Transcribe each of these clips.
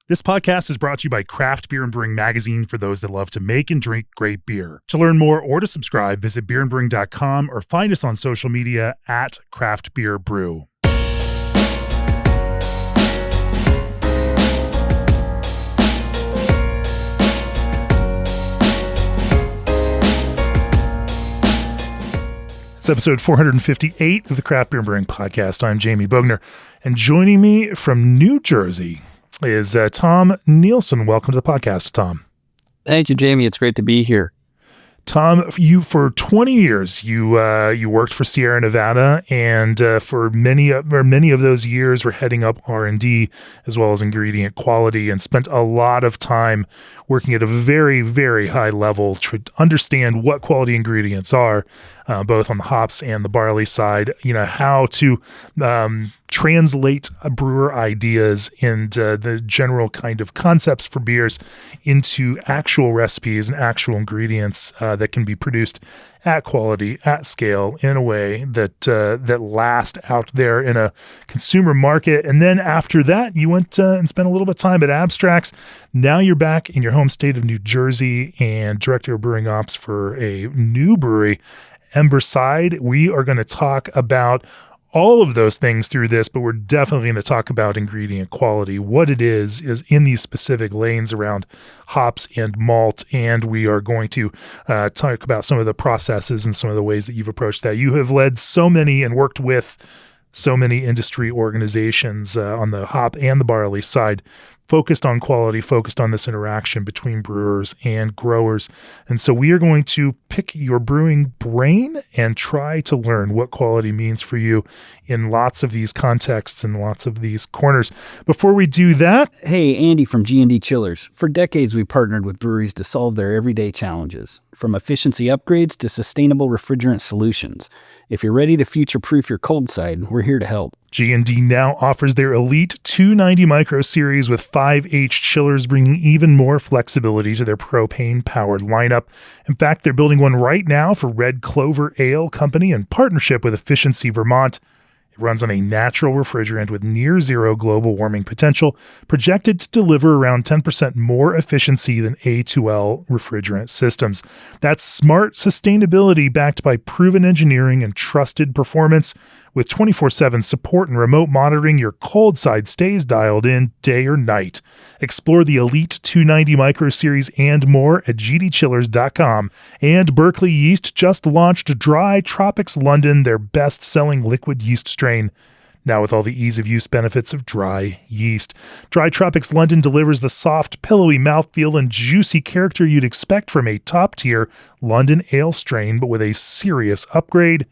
This podcast is brought to you by Craft Beer and Brewing Magazine for those that love to make and drink great beer. To learn more or to subscribe, visit beerandbrewing.com or find us on social media at Craft Beer Brew. It's episode 458 of the Craft Beer and Brewing Podcast. I'm Jamie Bogner, and joining me from New Jersey is Tom Nielsen. Welcome to the podcast, Tom. Thank you, Jamie. It's great to be here. Tom, you for 20 years you worked for Sierra Nevada, and for many of those years were heading up R&D as well as ingredient quality, and spent a lot of time working at a very, very high level to understand what quality ingredients are, both on the hops and the barley side. You know, how to translate brewer ideas and the general kind of concepts for beers into actual recipes and actual ingredients that can be produced at quality, at scale, in a way that last out there in a consumer market. And then after that, you went and spent a little bit of time at Abstracts. Now you're back in your home state of New Jersey and director of brewing ops for a new brewery, Emberside. We are going to talk about all of those things through this, but we're definitely going to talk about ingredient quality, what it is in these specific lanes around hops and malt. And we are going to talk about some of the processes and some of the ways that you've approached that. You have led so many and worked with so many industry organizations on the hop and the barley side, focused on quality, focused on this interaction between brewers and growers. And so we are going to pick your brewing brain and try to learn what quality means for you in lots of these contexts and lots of these corners. Before we do that... Hey, Andy from G&D Chillers. For decades, we partnered with breweries to solve their everyday challenges, from efficiency upgrades to sustainable refrigerant solutions. If you're ready to future-proof your cold side, we're here to help. G&D now offers their Elite 290 Micro Series with 5H chillers, bringing even more flexibility to their propane-powered lineup. In fact, they're building one right now for Red Clover Ale Company in partnership with Efficiency Vermont. It runs on a natural refrigerant with near zero global warming potential, projected to deliver around 10% more efficiency than A2L refrigerant systems. That's smart sustainability backed by proven engineering and trusted performance. With 24/7 support and remote monitoring, your cold side stays dialed in day or night. Explore the Elite 290 Micro Series and more at gdchillers.com. And Berkeley Yeast just launched Dry Tropics London, their best-selling liquid yeast strain, now with all the ease-of-use benefits of dry yeast. Dry Tropics London delivers the soft, pillowy mouthfeel and juicy character you'd expect from a top-tier London ale strain, but with a serious upgrade.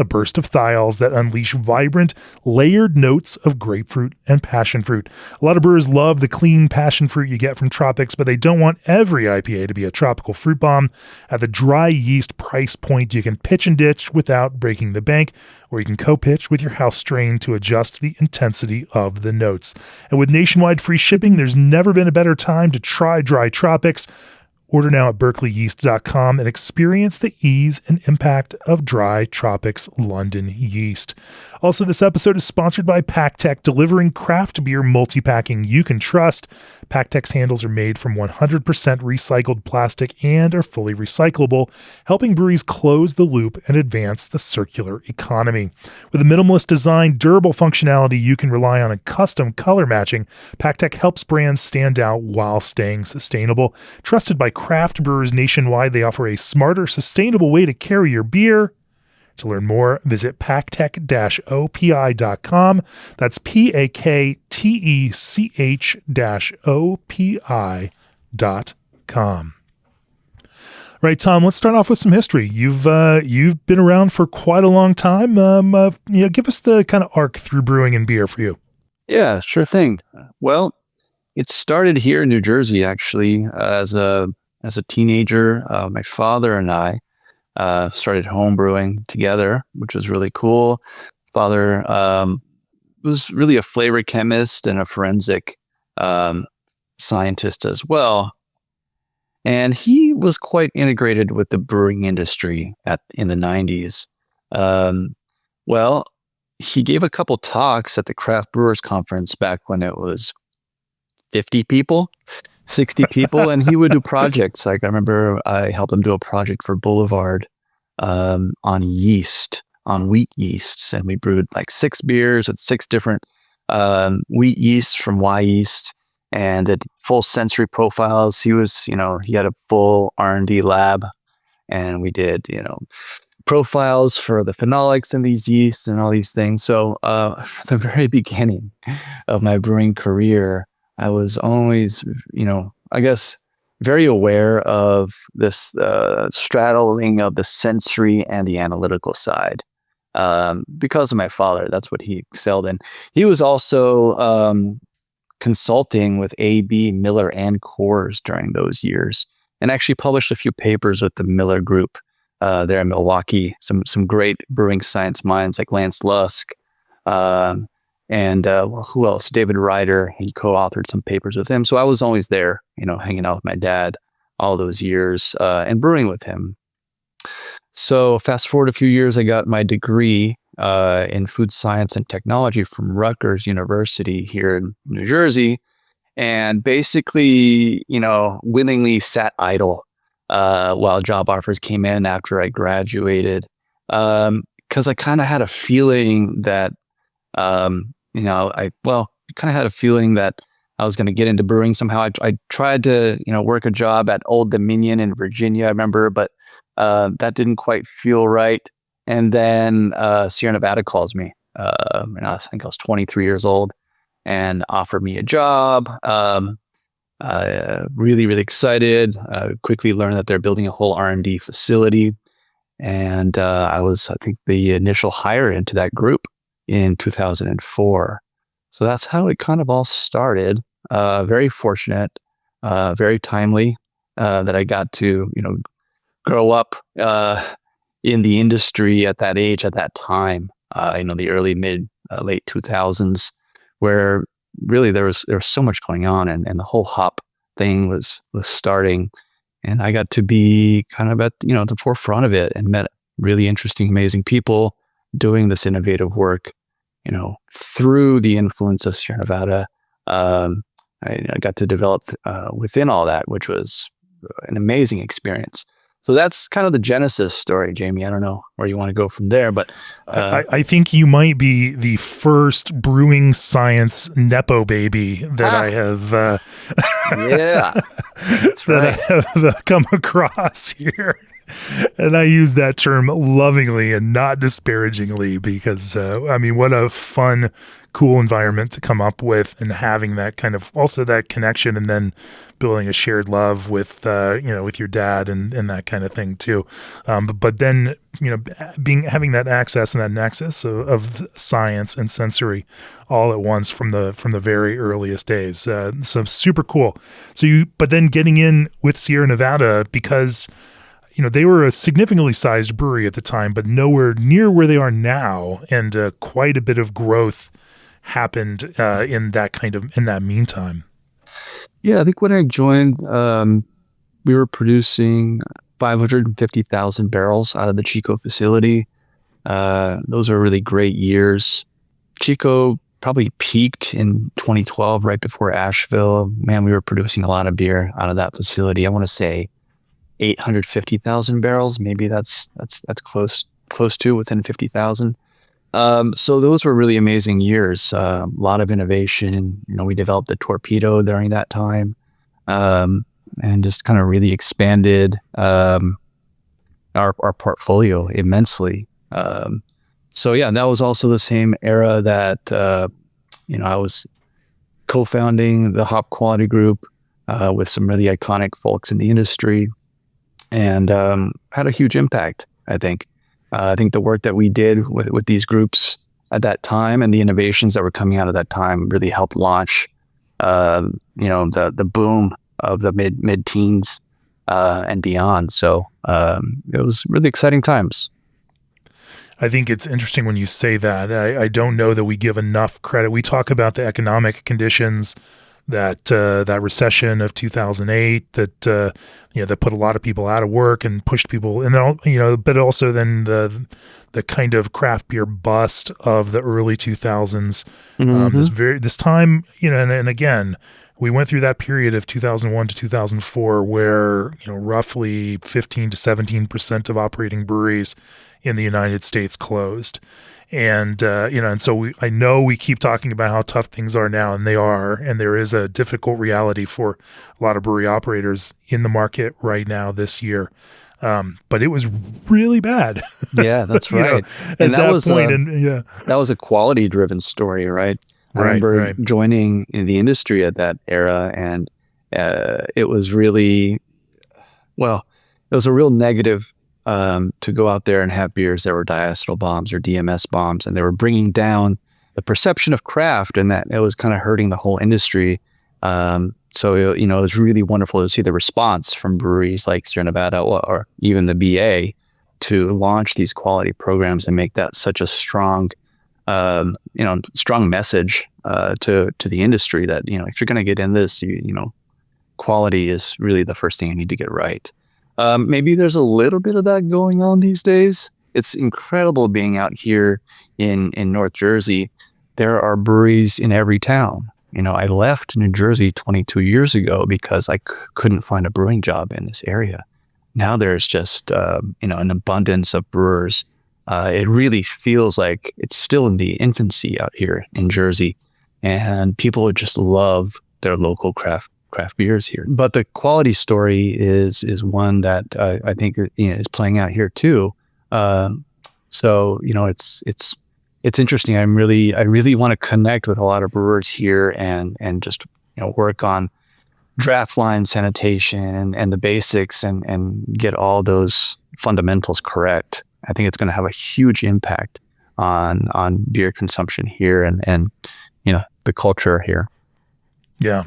A burst of thiols that unleash vibrant, layered notes of grapefruit and passion fruit. A lot of brewers love the clean passion fruit you get from Tropics, but they don't want every IPA to be a tropical fruit bomb. At the dry yeast price point, you can pitch and ditch without breaking the bank, or you can co-pitch with your house strain to adjust the intensity of the notes. And with nationwide free shipping, there's never been a better time to try Dry Tropics. Order now at berkeleyyeast.com and experience the ease and impact of Dry Tropics London yeast. Also, this episode is sponsored by PackTech, delivering craft beer multi-packing you can trust. PackTech's handles are made from 100% recycled plastic and are fully recyclable, helping breweries close the loop and advance the circular economy. With a minimalist design, durable functionality you can rely on, and custom color matching, PackTech helps brands stand out while staying sustainable. Trusted by craft brewers nationwide, they offer a smarter, sustainable way to carry your beer. To learn more, visit packtech-opi.com. That's packtech-opi.com. Right, Tom, let's start off with some history. You've been around for quite a long time. Give us the kind of arc through brewing and beer for you. Yeah, sure thing. Well, it started here in New Jersey, actually, as a teenager. My father and I started home brewing together, which was really cool. Father was really a flavor chemist and a forensic scientist as well. And he was quite integrated with the brewing industry in the 90s. He gave a couple talks at the Craft Brewers Conference back when it was 50 people, 60 people, and he would do projects. Like I remember I helped him do a project for Boulevard on yeast, on wheat yeasts, and we brewed like 6 beers with 6 different wheat yeasts from Y yeast, and did full sensory profiles. He was, he had a full R&D lab, and we did, profiles for the phenolics in these yeasts and all these things. So at the very beginning of my brewing career, I was always, I guess, very aware of this straddling of the sensory and the analytical side because of my father. That's what he excelled in. He was also consulting with A.B. Miller and Coors during those years, and actually published a few papers with the Miller Group there in Milwaukee. Some great brewing science minds like Lance Lusk, and who else? David Ryder. He co-authored some papers with him. So I was always there, hanging out with my dad all those years and brewing with him. So fast forward a few years, I got my degree in food science and technology from Rutgers University here in New Jersey, and basically, willingly sat idle while job offers came in after I graduated, because I kind of had a feeling that, I kind of had a feeling that I was going to get into brewing somehow. I tried to, work a job at Old Dominion in Virginia, I remember, but that didn't quite feel right. And then Sierra Nevada calls me, and I think I was 23 years old, and offered me a job. Really, really excited. Quickly learned that they're building a whole R&D facility. And I was, I think, the initial hire into that group in 2004. So that's how it kind of all started. Very fortunate, very timely that I got to, grow up in the industry at that age, at that time, the early, late 2000s, where really there was so much going on, and the whole hop thing was starting, and I got to be kind of at the forefront of it, and met really interesting, amazing people doing this innovative work. Through the influence of Sierra Nevada, I got to develop within all that, which was an amazing experience. So that's kind of the genesis story, Jamie. I don't know where you want to go from there, but I think you might be the first brewing science Nepo baby that I have yeah, that's right. that I have come across here. And I use that term lovingly and not disparagingly because, what a fun, cool environment to come up with, and having that kind of, also that connection, and then building a shared love with, with your dad and that kind of thing too. But then, having that access and that nexus of science and sensory all at once from the very earliest days. So super cool. But then getting in with Sierra Nevada, because they were a significantly sized brewery at the time, but nowhere near where they are now. And quite a bit of growth happened in that meantime. Yeah, I think when I joined, we were producing 550,000 barrels out of the Chico facility. Those are really great years. Chico probably peaked in 2012, right before Asheville. Man, we were producing a lot of beer out of that facility. I want to say 850,000 barrels. Maybe that's close to within 50,000. So those were really amazing years. A lot of innovation. We developed the torpedo during that time, and just kind of really expanded our portfolio immensely. So yeah, that was also the same era that I was co-founding the Hop Quality Group with some really iconic folks in the industry. And had a huge impact, I think. I think the work that we did with these groups at that time, and the innovations that were coming out of that time, really helped launch, the boom of the mid-teens and beyond. So it was really exciting times. I think it's interesting when you say that. I don't know that we give enough credit. We talk about the economic conditions, that recession of 2008 that that put a lot of people out of work and pushed people, and then but also then the kind of craft beer bust of the early 2000s. This time, and again, we went through that period of 2001 to 2004 where, roughly 15 to 17% of operating breweries in the United States closed. And, and so I know we keep talking about how tough things are now, and they are, and there is a difficult reality for a lot of brewery operators in the market right now this year. But it was really bad. Yeah, that's right. And that was point, that was a quality driven story, right? I remember joining in the industry at that era, and it was really, it was a real negative to go out there and have beers that were diacetyl bombs or DMS bombs, and they were bringing down the perception of craft, and that it was kind of hurting the whole industry. So, it was really wonderful to see the response from breweries like Sierra Nevada or even the BA to launch these quality programs and make that such a strong, strong message to the industry that, if you're going to get in this, quality is really the first thing you need to get right. Maybe there's a little bit of that going on these days. It's incredible being out here in North Jersey. There are breweries in every town. I left New Jersey 22 years ago because I couldn't find a brewing job in this area. Now there's just, an abundance of brewers. It really feels like it's still in the infancy out here in Jersey, and people just love their local craft beers here. But the quality story is one that I think is playing out here too. So it's interesting. I really want to connect with a lot of brewers here and just work on draft line sanitation and the basics and get all those fundamentals correct. I think it's going to have a huge impact on beer consumption here and the culture here. Yeah.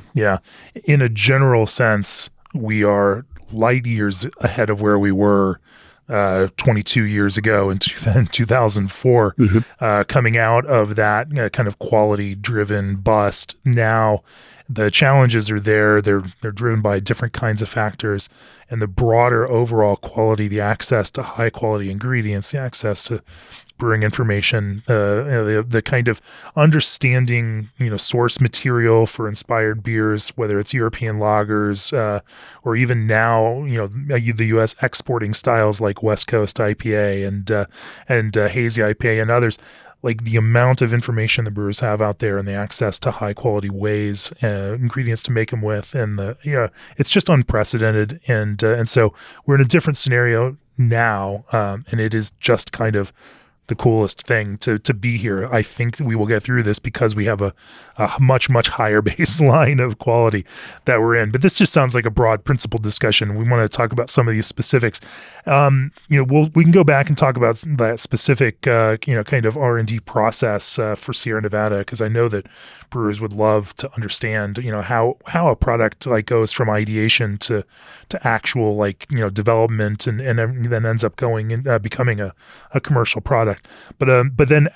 In a general sense, we are light years ahead of where we were 22 years ago in 2004, coming out of that kind of quality-driven bust. Now, the challenges are there. They're driven by different kinds of factors, and the broader overall quality, the access to high-quality ingredients, the access to brewing information, the kind of understanding, source material for inspired beers, whether it's European lagers or even now, the U.S. exporting styles like West Coast IPA and hazy IPA and others. Like the amount of information the brewers have out there and the access to high quality ways, ingredients to make them with, and it's just unprecedented. And so we're in a different scenario now, and it is just kind of the coolest thing to be here. I think we will get through this because we have a much, much higher baseline of quality that we're in. But this just sounds like a broad principle discussion. We want to talk about some of these specifics. We can go back and talk about that specific, kind of R&D process for Sierra Nevada, because I know that brewers would love to understand, how a product like goes from ideation to actual development and then ends up going and becoming a commercial product. But then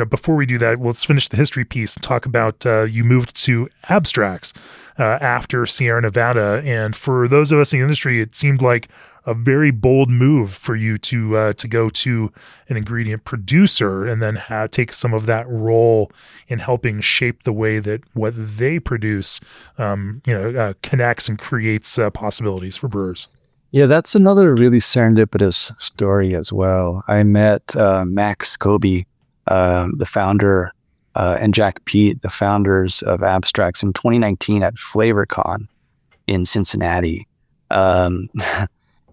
before we do that, let's finish the history piece and talk about you moved to abstracts after Sierra Nevada, and for those of us in the industry, it seemed like a very bold move for you to go to an ingredient producer and then take some of that role in helping shape the way that what they produce connects and creates possibilities for brewers. Yeah, that's another really serendipitous story as well. I met Max Kobe, the founder, and Jack Pete, the founders of Abstracts, in 2019 at FlavorCon in Cincinnati.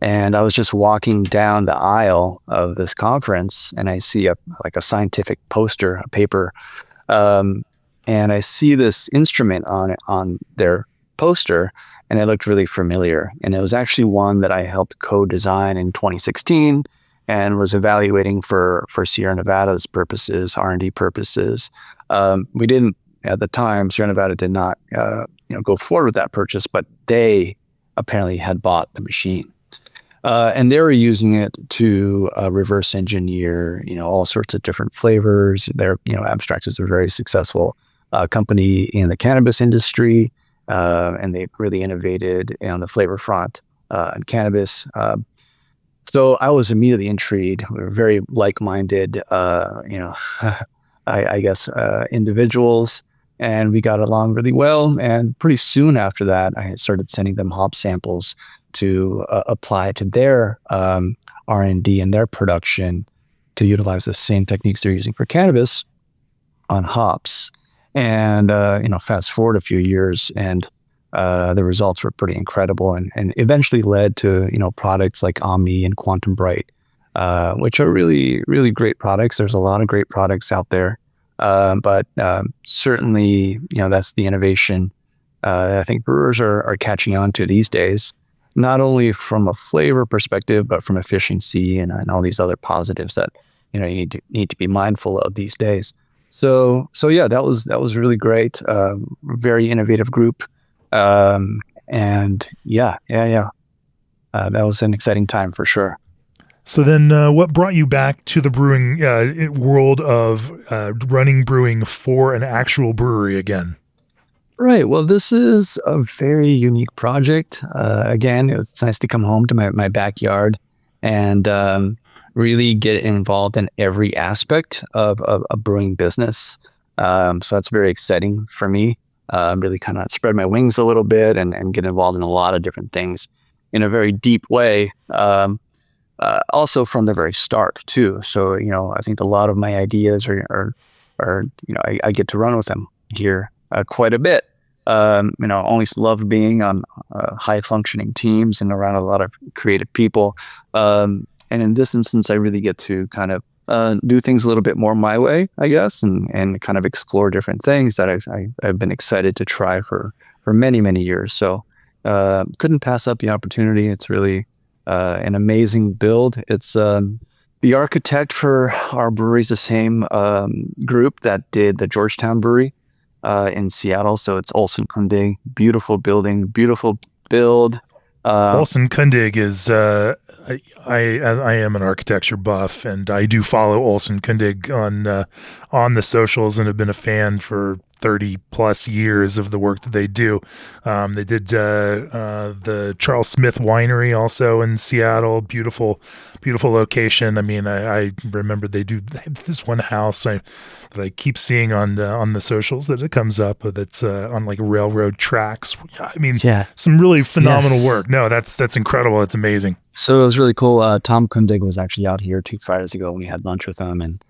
And I was just walking down the aisle of this conference, and I see a scientific poster, a paper, and I see this instrument on their poster, and it looked really familiar. And it was actually one that I helped co-design in 2016 and was evaluating for Sierra Nevada's purposes, R&D purposes. We didn't, at the time, Sierra Nevada did not go forward with that purchase, but they apparently had bought the machine. And they were using it to reverse engineer, all sorts of different flavors. Abstracts is a very successful company in the cannabis industry, and they really innovated on the flavor front in cannabis. So I was immediately intrigued. We were very like-minded, I guess, individuals. and we got along really well. And pretty soon after that, I started sending them hop samples to apply to their R&D and their production to utilize the same techniques they're using for cannabis on hops. And fast forward a few years, and the results were pretty incredible, and eventually led to products like Omni and Quantum Bright, which are really, really great products. There's a lot of great products out there, but certainly that's the innovation that I think brewers are catching on to these days, not only from a flavor perspective, but from efficiency and all these other positives that you need to be mindful of these days. So yeah, that was really great. Very innovative group. And yeah. That was an exciting time for sure. So then what brought you back to the brewing world of running brewing for an actual brewery again? Right. Well, this is a very unique project. Again, it's nice to come home to my backyard and really get involved in every aspect of a brewing business. So that's very exciting for me. Really kind of spread my wings a little bit and get involved in a lot of different things in a very deep way. Also from the very start too. So, I think a lot of my ideas are I get to run with them here quite a bit. Always love being on high functioning teams and around a lot of creative people. And in this instance, I really get to kind of do things a little bit more my way, I guess, and kind of explore different things that I've been excited to try for many, many years. So couldn't pass up the opportunity. It's really an amazing build. It's the architect for our brewery is the same group that did the Georgetown Brewery in Seattle. So it's Olsen Kundig. Beautiful building, beautiful build. Olsen Kundig is I am an architecture buff, and I do follow Olsen Kundig on the socials and have been a fan for 30 plus years of the work that they do. They did the Charles Smith Winery also in Seattle. Beautiful location. I mean, I remember they have this one house that I keep seeing on the socials that it comes up that's on like railroad tracks. I mean, some really phenomenal work. No, that's incredible. It's amazing. So it was really cool. Tom Kundig was actually out here 2 Fridays ago when we had lunch with him, and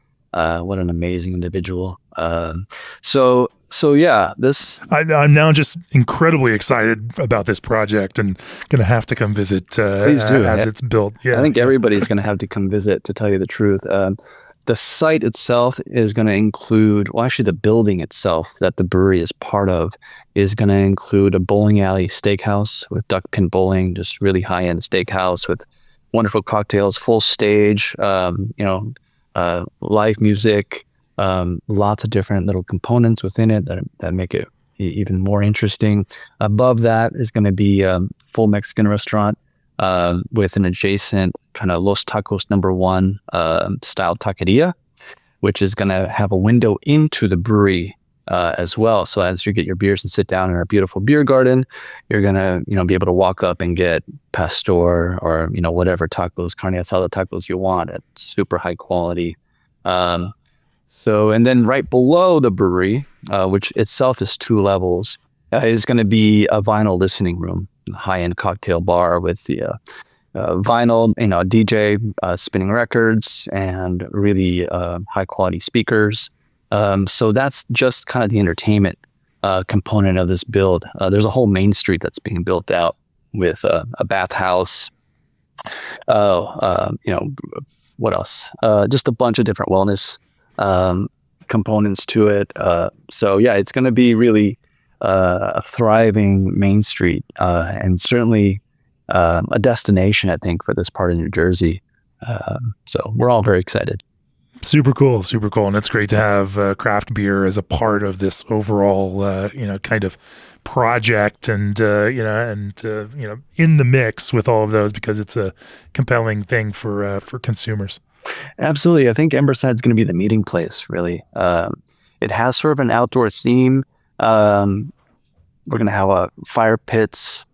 what an amazing individual. So yeah, I'm now just incredibly excited about this project and going to have to come visit Please do. as it's built. Yeah, I think everybody's going to have to come visit, to tell you the truth. The site itself is going to include, well, actually the building itself that the brewery is part of is going to include a bowling alley steakhouse with duck pin bowling, just really high-end steakhouse with wonderful cocktails, full stage, live music, lots of different little components within it that make it even more interesting. Above that is going to be a full Mexican restaurant with an adjacent kind of Los Tacos #1 style taqueria, which is going to have a window into the brewery as well. So as you get your beers and sit down in our beautiful beer garden, you're going to be able to walk up and get pastor or whatever tacos, carne asada tacos you want at super high quality. And then right below the brewery, which itself is 2 levels, is going to be a vinyl listening room, high-end cocktail bar with the vinyl, DJ spinning records and really high-quality speakers. So that's just kind of the entertainment component of this build. There's a whole main street that's being built out with a bathhouse. What else? Just a bunch of different wellness components to it. So yeah, it's going to be really a thriving main street and certainly a destination, I think, for this part of New Jersey. So we're all very excited. Super cool. And it's great to have craft beer as a part of this overall, kind of project and in the mix with all of those, because it's a compelling thing for consumers. Absolutely. I think Emberside is going to be the meeting place, really. It has sort of an outdoor theme. We're going to have a fire pits,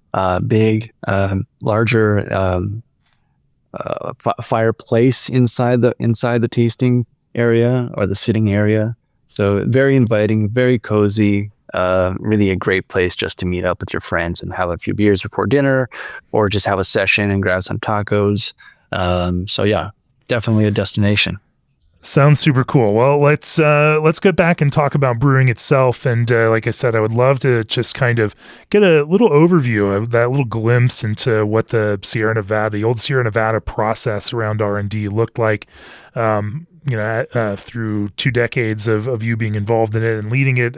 big, larger fireplace inside the tasting area or the sitting area. So very inviting, very cozy, really a great place just to meet up with your friends and have a few beers before dinner, or just have a session and grab some tacos. So yeah, definitely a destination. Sounds super cool. Well, let's get back and talk about brewing itself. And like I said, I would love to just kind of get a little overview of that, little glimpse into what the old Sierra Nevada process around R&D looked like. Through 2 decades of you being involved in it and leading it.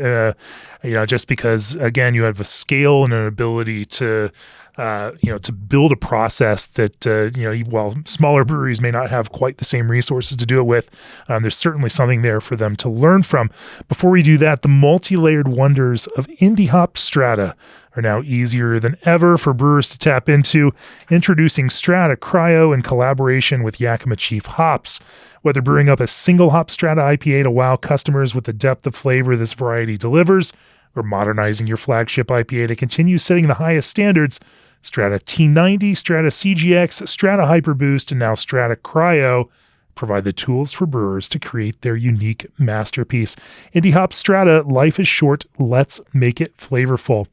Just because again, you have a scale and an ability to build a process that, while smaller breweries may not have quite the same resources to do it with, there's certainly something there for them to learn from. Before we do that, the multi-layered wonders of indie hop strata are now easier than ever for brewers to tap into. Introducing Strata Cryo in collaboration with Yakima Chief Hops. Whether brewing up a single hop Strata IPA to wow customers with the depth of flavor this variety delivers, or modernizing your flagship IPA to continue setting the highest standards, Strata T90, Strata CGX, Strata Hyperboost, and now Strata Cryo provide the tools for brewers to create their unique masterpiece. Indie Hop Strata, life is short, let's make it flavorful.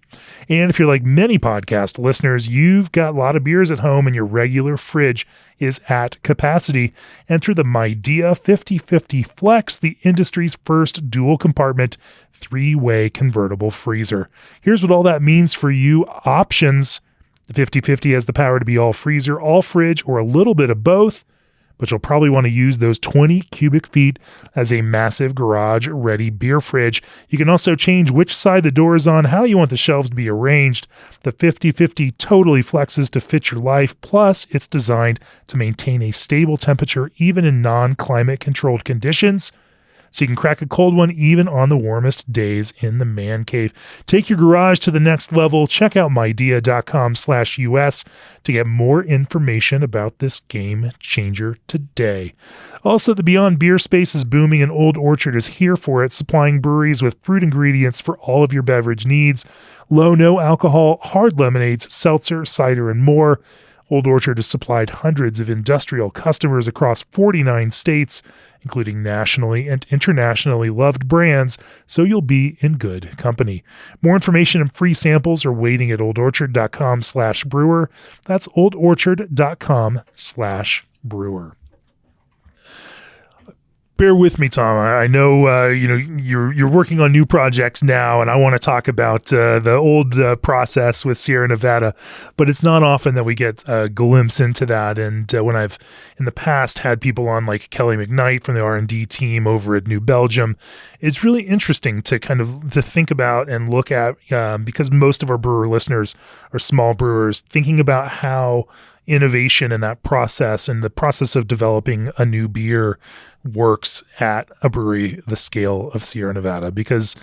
And if you're like many podcast listeners, you've got a lot of beers at home and your regular fridge is at capacity. Enter the Midea 50/50 Flex, the industry's first dual compartment 3-way convertible freezer. Here's what all that means for you. Options. The 50/50 has the power to be all freezer, all fridge, or a little bit of both, but you'll probably want to use those 20 cubic feet as a massive garage-ready beer fridge. You can also change which side the door is on, how you want the shelves to be arranged. The 50/50 totally flexes to fit your life, plus it's designed to maintain a stable temperature even in non-climate controlled conditions. So you can crack a cold one even on the warmest days in the man cave. Take your garage to the next level. Check out midea.com/US to get more information about this game changer today. Also, the Beyond Beer space is booming and Old Orchard is here for it, supplying breweries with fruit ingredients for all of your beverage needs. Low, no alcohol, hard lemonades, seltzer, cider, and more. Old Orchard has supplied hundreds of industrial customers across 49 states, including nationally and internationally loved brands, so you'll be in good company. More information and free samples are waiting at oldorchard.com/brewer. That's oldorchard.com/brewer. Bear with me, Tom. I know you're working on new projects now, and I want to talk about the old process with Sierra Nevada, but it's not often that we get a glimpse into that. And when I've in the past had people on like Kelly McKnight from the R&D team over at New Belgium, it's really interesting to kind of to think about and look at because most of our brewer listeners are small brewers, thinking about how innovation in that process and the process of developing a new beer works at a brewery the scale of Sierra Nevada, because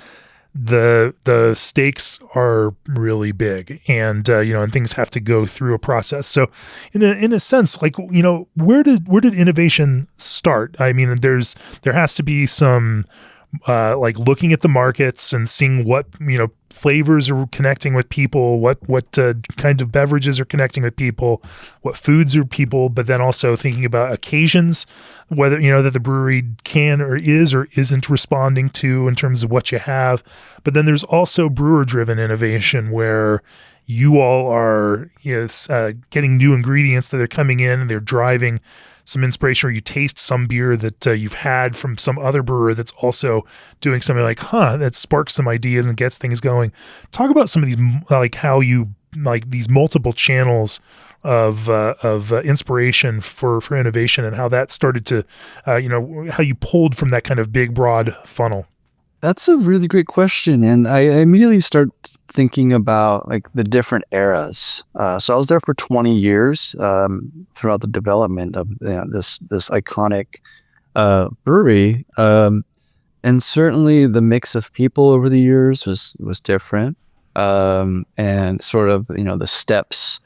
the stakes are really big, and and things have to go through a process. So in a sense, like, where did innovation start? I mean, there has to be some like looking at the markets and seeing what flavors are connecting with people, what kind of beverages are connecting with people, what foods are people, but then also thinking about occasions, whether that the brewery can or isn't responding to in terms of what you have. But then there's also brewer driven innovation where you all are getting new ingredients that are coming in and they're driving some inspiration, or you taste some beer that you've had from some other brewer that's also doing something like, that sparks some ideas and gets things going. Talk about some of these, like how you like these multiple channels of inspiration for innovation, and how that started to, how you pulled from that kind of big, broad funnel. That's a really great question. And I immediately start thinking about like the different eras. So I was there for 20 years throughout the development of this iconic brewery. And certainly the mix of people over the years was different. And sort of, the steps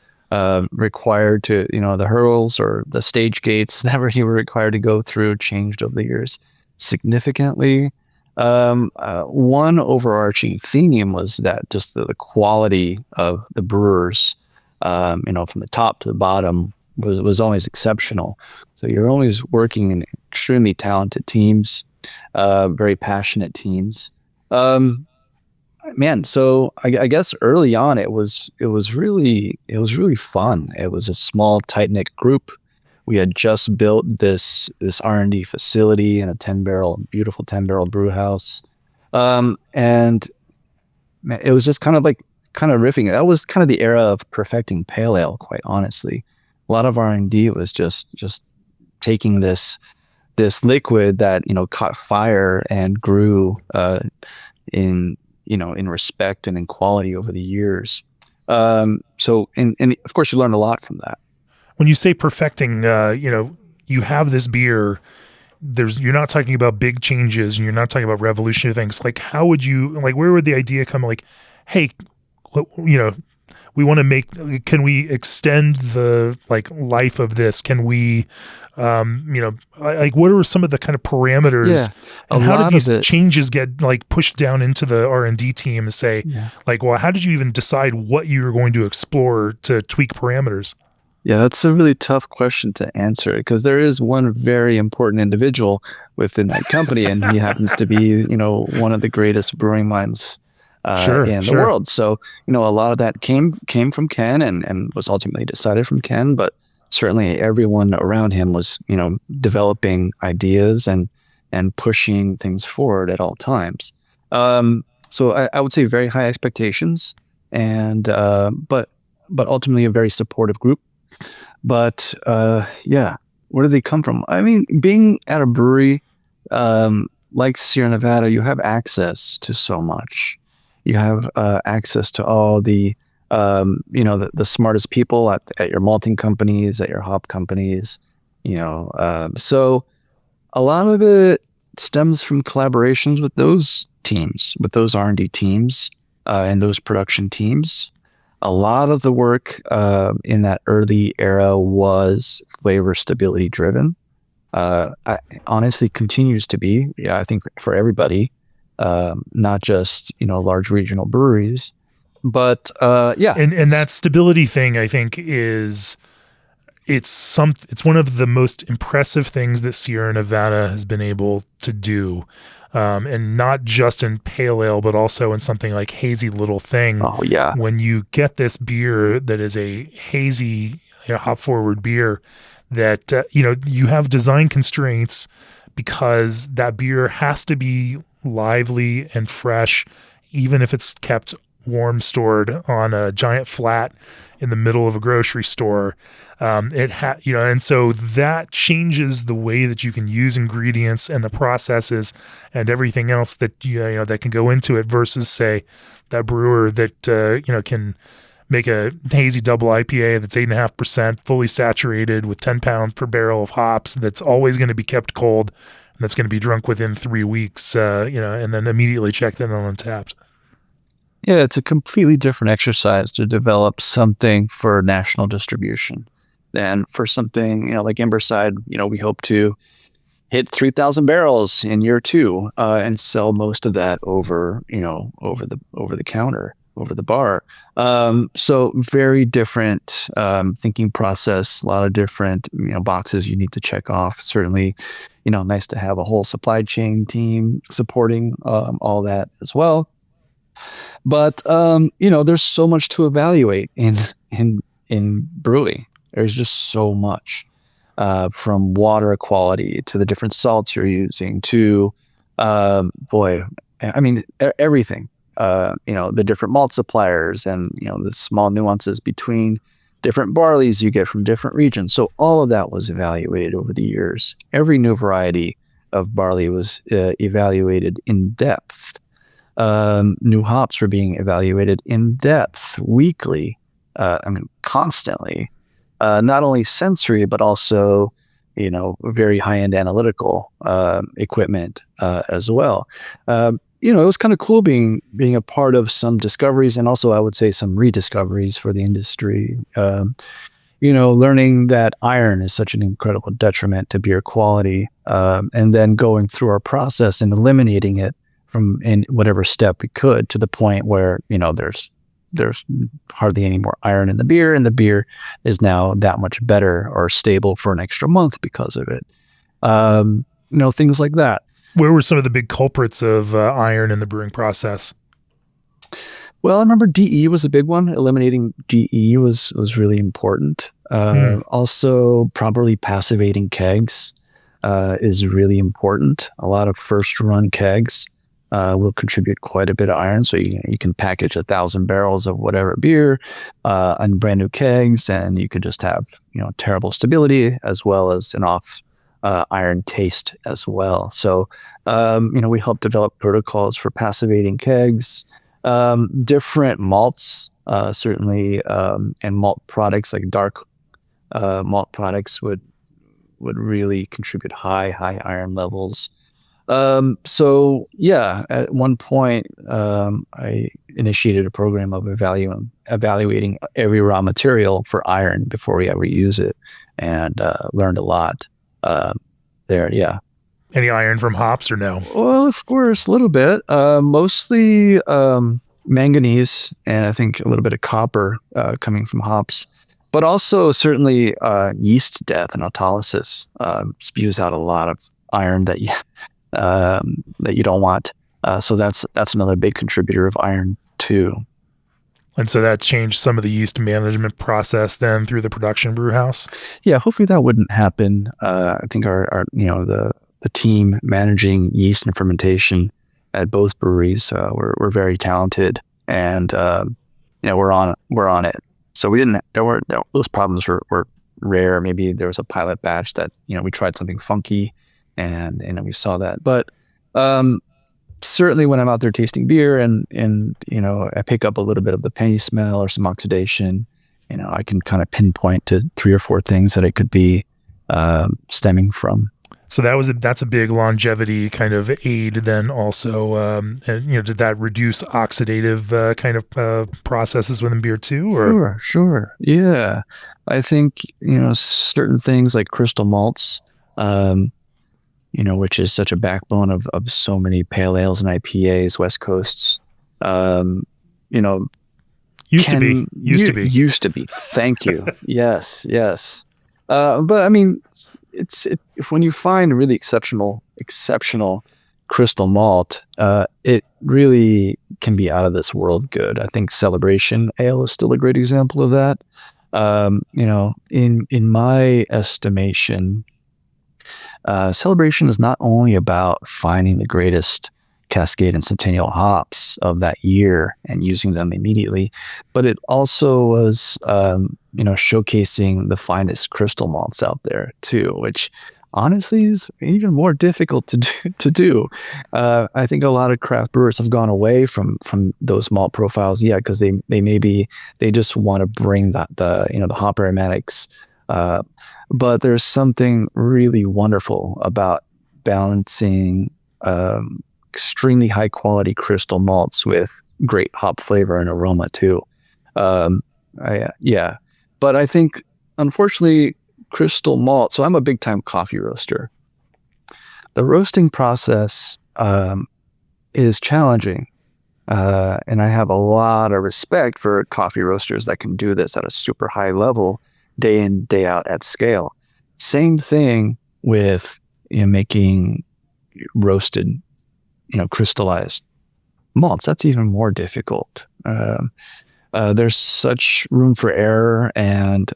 required to, the hurdles or the stage gates that you were required to go through changed over the years significantly. One overarching theme was that just the quality of the brewers, from the top to the bottom was always exceptional. So you're always working in extremely talented teams. very passionate teams. Man, so I guess early on it was really fun. It was a small, tight knit group. We had just built this R&D facility in a beautiful 10-barrel brew house, and man, it was just kind of riffing. That was kind of the era of perfecting pale ale. Quite honestly, a lot of R&D was just taking this liquid that caught fire and grew in respect and in quality over the years. So and of course you learned a lot from that. When you say perfecting, you have this beer. You're not talking about big changes, and you're not talking about revolutionary things. Like, how would you where would the idea come? Like, hey, we want to can we extend the life of this? Can we, what are some of the kind of parameters? Yeah, and how did these changes get pushed down into the R&D team and say, well, how did you even decide what you were going to explore to tweak parameters? Yeah, that's a really tough question to answer, because there is one very important individual within that company, and he happens to be, one of the greatest brewing minds in the world. So, a lot of that came from Ken and was ultimately decided from Ken, but certainly everyone around him was, developing ideas and pushing things forward at all times. So I would say very high expectations, and but ultimately a very supportive group. But where do they come from? I mean, being at a brewery like Sierra Nevada, you have access to so much. You have access to all the smartest people at your malting companies, at your hop companies. So a lot of it stems from collaborations with those teams, with those R&D teams and those production teams. A lot of the work in that early era was flavor stability driven. Honestly, continues to be. Yeah, I think for everybody, not just large regional breweries, but And that stability thing, I think, it's one of the most impressive things that Sierra Nevada has been able to do. And not just in pale ale, but also in something like Hazy Little Thing. Oh yeah. When you get this beer that is a hazy, hop forward beer, that you have design constraints because that beer has to be lively and fresh, even if it's kept warm stored on a giant flat in the middle of a grocery store. And so that changes the way that you can use ingredients and the processes and everything else that that can go into it, versus say that brewer that can make a hazy double IPA that's 8.5% fully saturated with 10 pounds per barrel of hops that's always going to be kept cold and that's going to be drunk within 3 weeks, and then immediately checked in on Untapped. Yeah, it's a completely different exercise to develop something for national distribution than for something, like Emberside. We hope to hit 3,000 barrels in year 2 and sell most of that over the counter, over the bar. So very different thinking process, a lot of different, boxes you need to check off. Certainly, nice to have a whole supply chain team supporting all that as well. But there's so much to evaluate in brewing. There's just so much, from water quality to the different salts you're using to, everything. The different malt suppliers and the small nuances between different barleys you get from different regions. So all of that was evaluated over the years. Every new variety of barley was evaluated in depth. New hops were being evaluated in depth weekly, constantly, not only sensory, but also, very high-end analytical equipment as well. It was kind of cool being a part of some discoveries, and also I would say some rediscoveries for the industry. Learning that iron is such an incredible detriment to beer quality, and then going through our process and eliminating it from in whatever step we could, to the point where there's hardly any more iron in the beer, and the beer is now that much better or stable for an extra month because of it. Things like that. Where were some of the big culprits of iron in the brewing process? Well, I remember DE was a big one. Eliminating DE was really important. Also, properly passivating kegs is really important. A lot of first run kegs will contribute quite a bit of iron. So you can package 1,000 barrels of whatever beer on brand new kegs, and you could just have terrible stability as well as an off iron taste as well. So we help develop protocols for passivating kegs. Different malts, certainly, and malt products like dark malt products would really contribute high iron levels. So yeah, at one point, I initiated a program of evaluating every raw material for iron before we ever use it, and learned a lot there. Yeah. Any iron from hops or no? Well, of course, a little bit. Mostly manganese, and I think a little bit of copper coming from hops, but also certainly yeast death and autolysis spews out a lot of iron that you don't want. So that's another big contributor of iron too. And so that changed some of the yeast management process then through the production brew house? Yeah, hopefully that wouldn't happen. I think our the team managing yeast and fermentation at both breweries were very talented, and we're on it. So we didn't. Those problems were rare. Maybe there was a pilot batch that we tried something funky, and we saw that. But certainly when I'm out there tasting beer and I pick up a little bit of the penny smell or some oxidation, I can kind of pinpoint to 3 or 4 things that it could be stemming from. So that's a big longevity kind of aid then also. And did that reduce oxidative kind of processes within beer too? Or? Sure. Yeah. I think, certain things like crystal malts, which is such a backbone of so many pale ales and IPAs, West Coasts, Used to be. Thank you. Yes. But I mean, if when you find really exceptional crystal malt, it really can be out of this world good. I think Celebration Ale is still a great example of that. In my estimation, Celebration is not only about finding the greatest Cascade and Centennial hops of that year and using them immediately, but it also was, showcasing the finest crystal malts out there too, which honestly is even more difficult to do. I think a lot of craft brewers have gone away from those malt profiles, because they just want to bring the hop aromatics. But there's something really wonderful about balancing extremely high quality crystal malts with great hop flavor and aroma too. But I think, unfortunately, crystal malt. So I'm a big time coffee roaster. The roasting process is challenging, and I have a lot of respect for coffee roasters that can do this at a super high level, day in, day out at scale. Same thing with making roasted, crystallized malts. That's even more difficult. There's such room for error, and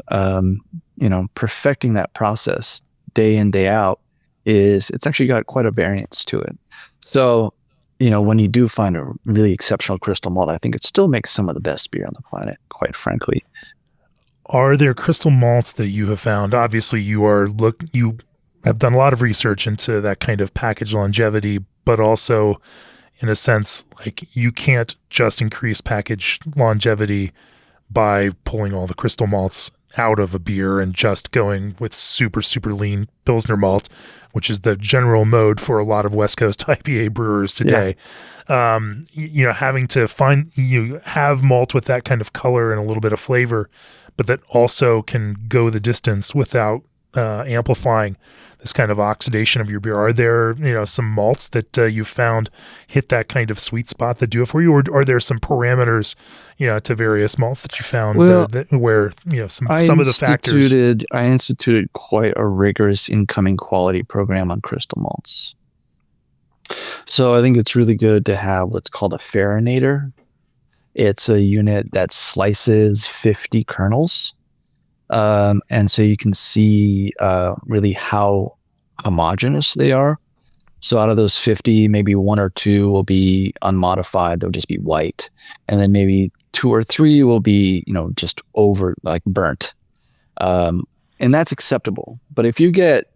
perfecting that process day in, day out it's actually got quite a variance to it. So, when you do find a really exceptional crystal malt, I think it still makes some of the best beer on the planet, quite frankly. Are there crystal malts that you have found? Obviously, you have done a lot of research into that kind of package longevity, but also, in a sense, like you can't just increase package longevity by pulling all the crystal malts out of a beer and just going with super, super lean Pilsner malt, which is the general mode for a lot of West Coast IPA brewers today. Yeah. Having to have malt with that kind of color and a little bit of flavor, but that also can go the distance without amplifying this kind of oxidation of your beer. Are there, some malts that you've found hit that kind of sweet spot that do it for you? Or are there some parameters, to various malts that you found where some of the factors? I instituted quite a rigorous incoming quality program on crystal malts. So I think it's really good to have what's called a farinator. It's a unit that slices 50 kernels. And so you can see really how homogeneous they are. So out of those 50, maybe one or two will be unmodified. They'll just be white. And then maybe two or three will be, just over like burnt. And that's acceptable. But if you get,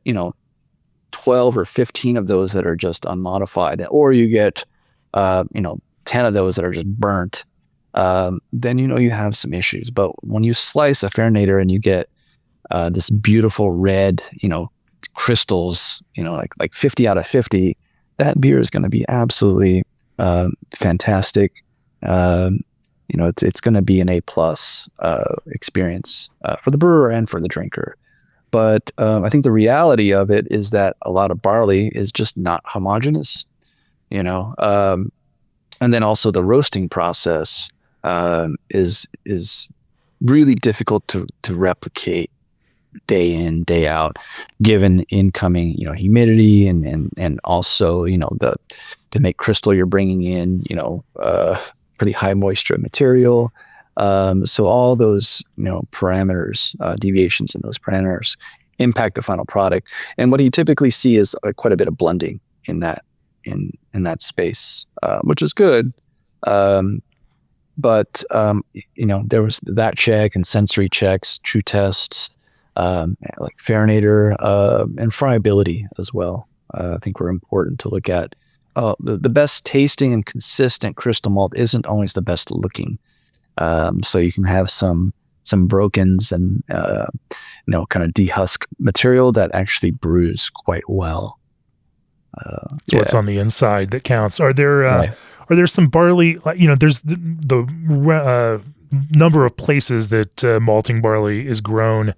12 or 15 of those that are just unmodified, or you get, 10 of those that are just burnt, then, you have some issues. But when you slice a farinator and you get this beautiful red, crystals, like 50 out of 50, that beer is going to be absolutely fantastic. It's going to be an A+ experience for the brewer and for the drinker. But I think the reality of it is that a lot of barley is just not homogeneous, and then also the roasting process is really difficult to replicate day in, day out, given incoming, humidity and also, to make crystal, you're bringing in, pretty high moisture material. So all those, parameters, deviations in those parameters impact the final product. And what you typically see is quite a bit of blending in that space, which is good. But there was that check and sensory checks, true tests, like farinator, and friability as well. I think were important to look at. The best tasting and consistent crystal malt isn't always the best looking. So you can have some brokens and kind of dehusk material that actually brews quite well. So what's on the inside that counts. Are there Right. are there some barley? There's the number of places that malting barley is grown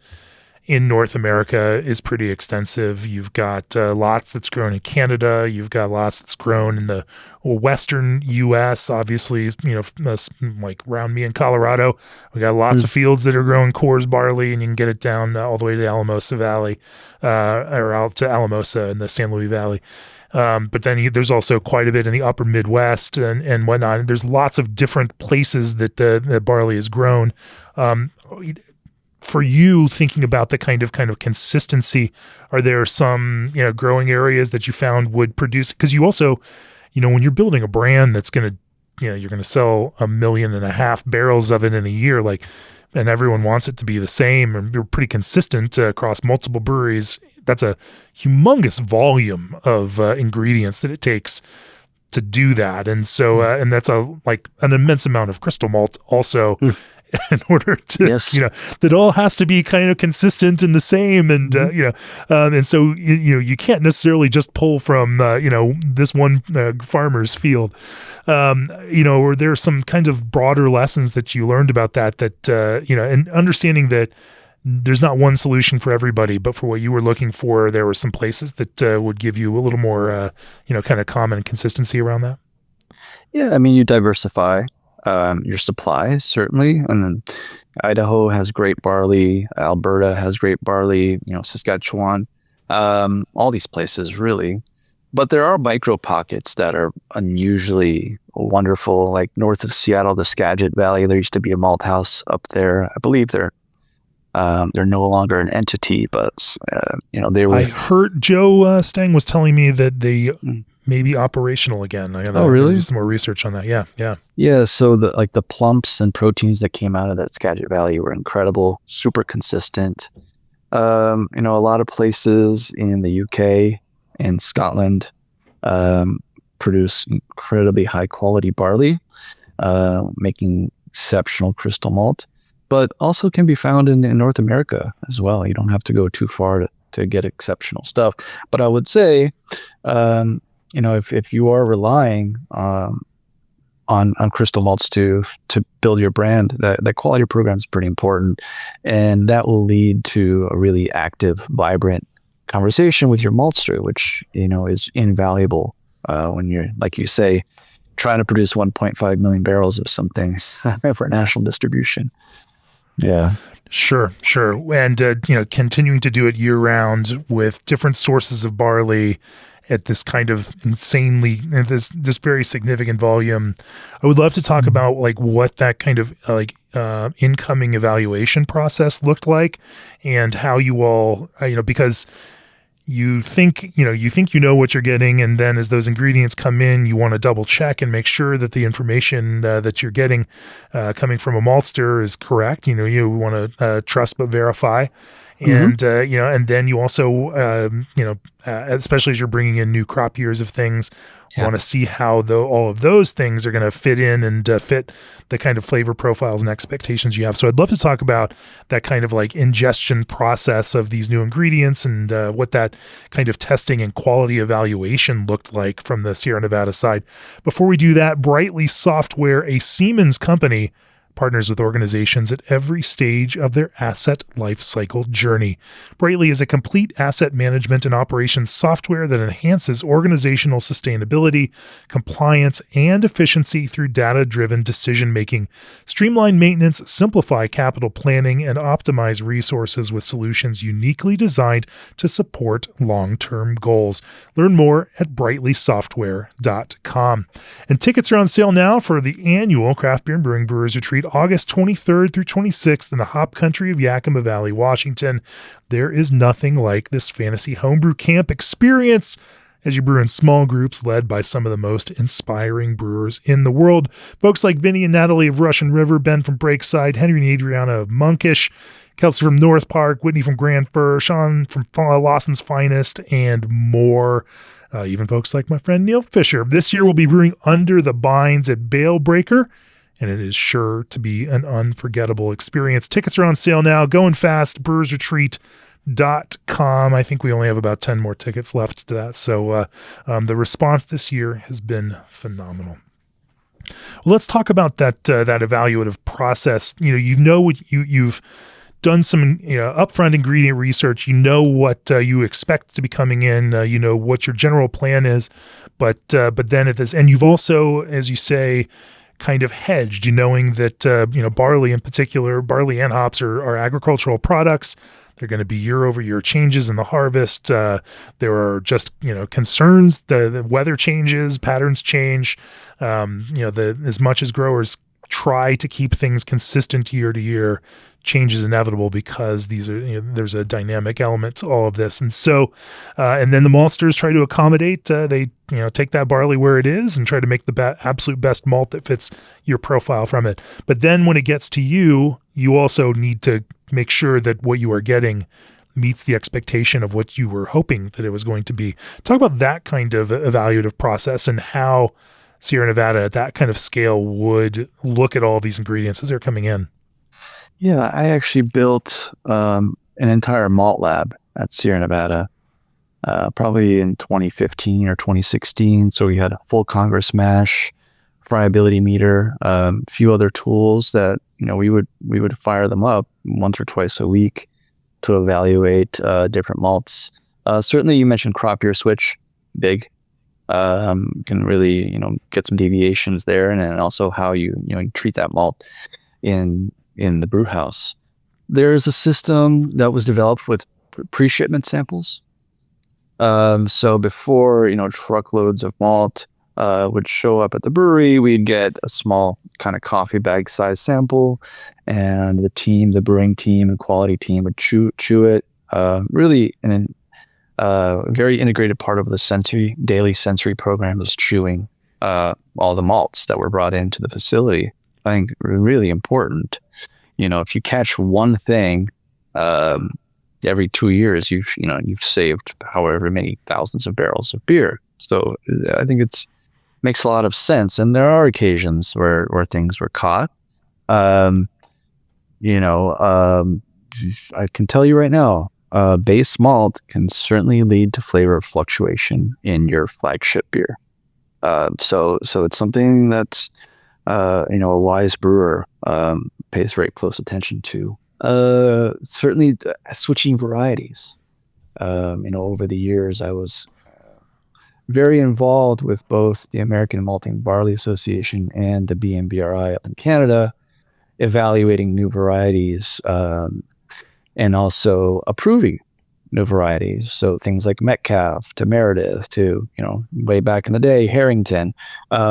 in North America is pretty extensive. You've got lots that's grown in Canada. You've got lots that's grown in the western U.S. Obviously, like around me in Colorado, we got lots of fields that are growing Coors barley, and you can get it down all the way to the Alamosa Valley, or out to Alamosa in the San Luis Valley. But then there's also quite a bit in the upper Midwest and whatnot. There's lots of different places that the barley is grown. For you, thinking about the kind of consistency, are there some growing areas that you found would produce? Because you also, when you're building a brand that's going to, you're going to sell 1.5 million barrels of it in a year, and everyone wants it to be the same and you're pretty consistent across multiple breweries. That's a humongous volume of ingredients that it takes to do that, and so and that's an immense amount of crystal malt also. In order to, Yes. that all has to be kind of consistent and the same. And, and so, you can't necessarily just pull from, this one farmer's field. Or there's some kind of broader lessons that you learned about that, and understanding that there's not one solution for everybody, but for what you were looking for, there were some places that would give you a little more, kind of common consistency around that. Yeah, I mean, you diversify your supplies, certainly. And then Idaho has great barley, Alberta has great barley, Saskatchewan, all these places really. But there are micro pockets that are unusually wonderful, like north of Seattle, the Skagit Valley. There used to be a malt house up there. I believe they're no longer an entity, but they were. I heard Joe Stang was telling me that they may be operational again. I gotta really? do some more research on that. Yeah. Yeah, so the plumps and proteins that came out of that Skagit Valley were incredible, super consistent. A lot of places in the UK and Scotland produce incredibly high quality barley, making exceptional crystal malt, but also can be found in North America as well. You don't have to go too far to get exceptional stuff. But I would say, if you are relying on crystal malts to build your brand, that quality program is pretty important, and that will lead to a really active, vibrant conversation with your maltster, which is invaluable when you're, like you say, trying to produce 1.5 million barrels of some things for national distribution. Yeah. Sure. And continuing to do it year round with different sources of barley at this kind of insanely, this very significant volume. I would love to talk about like what that kind of incoming evaluation process looked like, and how you all, because you think you know what you're getting, and then as those ingredients come in, you want to double check and make sure that the information that you're getting coming from a maltster is correct. You want to trust but verify. And, and then you also, especially as you're bringing in new crop years of things, want to see how all of those things are going to fit in and fit the kind of flavor profiles and expectations you have. So I'd love to talk about that kind of like ingestion process of these new ingredients, and what that kind of testing and quality evaluation looked like from the Sierra Nevada side. Before we do that, Brightly Software, a Siemens company, partners with organizations at every stage of their asset lifecycle journey. Brightly is a complete asset management and operations software that enhances organizational sustainability, compliance, and efficiency through data-driven decision-making. Streamline maintenance, simplify capital planning, and optimize resources with solutions uniquely designed to support long-term goals. Learn more at brightlysoftware.com. And tickets are on sale now for the annual Craft Beer and Brewing Brewers Retreat, August 23rd through 26th in the Hop Country of Yakima Valley, Washington. There is nothing like this fantasy homebrew camp experience as you brew in small groups led by some of the most inspiring brewers in the world. Folks like Vinny and Natalie of Russian River, Ben from Breakside, Henry and Adriana of Monkish, Kelsey from North Park, Whitney from Grand Fir, Sean from Lawson's Finest, and more. Even folks like my friend Neil Fisher. This year we'll be brewing Under the Bines at Bale Breaker, and it is sure to be an unforgettable experience. Tickets are on sale now. Going fast, brewersretreat.com. I think we only have about 10 more tickets left to that. So the response this year has been phenomenal. Well, let's talk about that evaluative process. You've done some upfront ingredient research. You know what you expect to be coming in. You know what your general plan is, but then at this, and you've also, as you say, kind of hedged, knowing that barley in particular, barley and hops are agricultural products. They're going to be year-over-year changes in the harvest. There are just concerns. The weather changes, patterns change. As much as growers try to keep things consistent year to year, change is inevitable because these are there's a dynamic element to all of this. And so and then the maltsters try to accommodate. They take that barley where it is and try to make the absolute best malt that fits your profile from it. But then when it gets to you, you also need to make sure that what you are getting meets the expectation of what you were hoping that it was going to be. Talk about that kind of evaluative process and how Sierra Nevada at that kind of scale would look at all of these ingredients as they're coming in. Yeah, I actually built an entire malt lab at Sierra Nevada, probably in 2015 or 2016. So we had a full Congress mash, friability meter, a few other tools that we would fire them up once or twice a week to evaluate different malts. Certainly, you mentioned crop year switch, big. Can really get some deviations there, and then also how you treat that malt in the brew house. There's a system that was developed with pre-shipment samples. So before truckloads of malt would show up at the brewery, we'd get a small kind of coffee bag size sample, and the brewing team and quality team would chew it. Really a very integrated part of the daily sensory program was chewing all the malts that were brought into the facility. I think really important. If you catch one thing every 2 years, you've saved however many thousands of barrels of beer. So I think makes a lot of sense. And there are occasions where things were caught. I can tell you right now, base malt can certainly lead to flavor fluctuation in your flagship beer. So it's something that's a wise brewer pays very close attention to. Certainly switching varieties. Over the years, I was very involved with both the American Malting Barley Association and the BMBRI up in Canada, evaluating new varieties and also approving new varieties. So things like Metcalf to Meredith to, way back in the day, Harrington.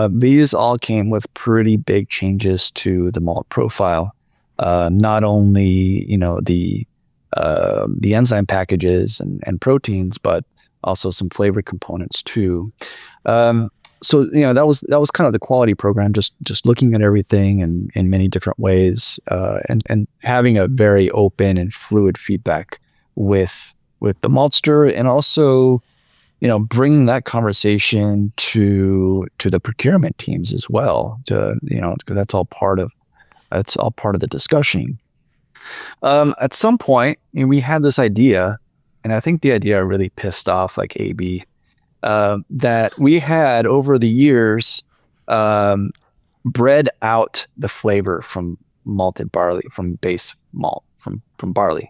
These all came with pretty big changes to the malt profile. Not only, the enzyme packages and proteins, but also some flavor components too. So that was kind of the quality program, just looking at everything in many different ways, and having a very open and fluid feedback with the maltster, and also bringing that conversation to the procurement teams as well. Because that's all part of the discussion. At some point, we had this idea, and I think the idea really pissed off like AB. That we had over the years bred out the flavor from malted barley, from base malt, from barley.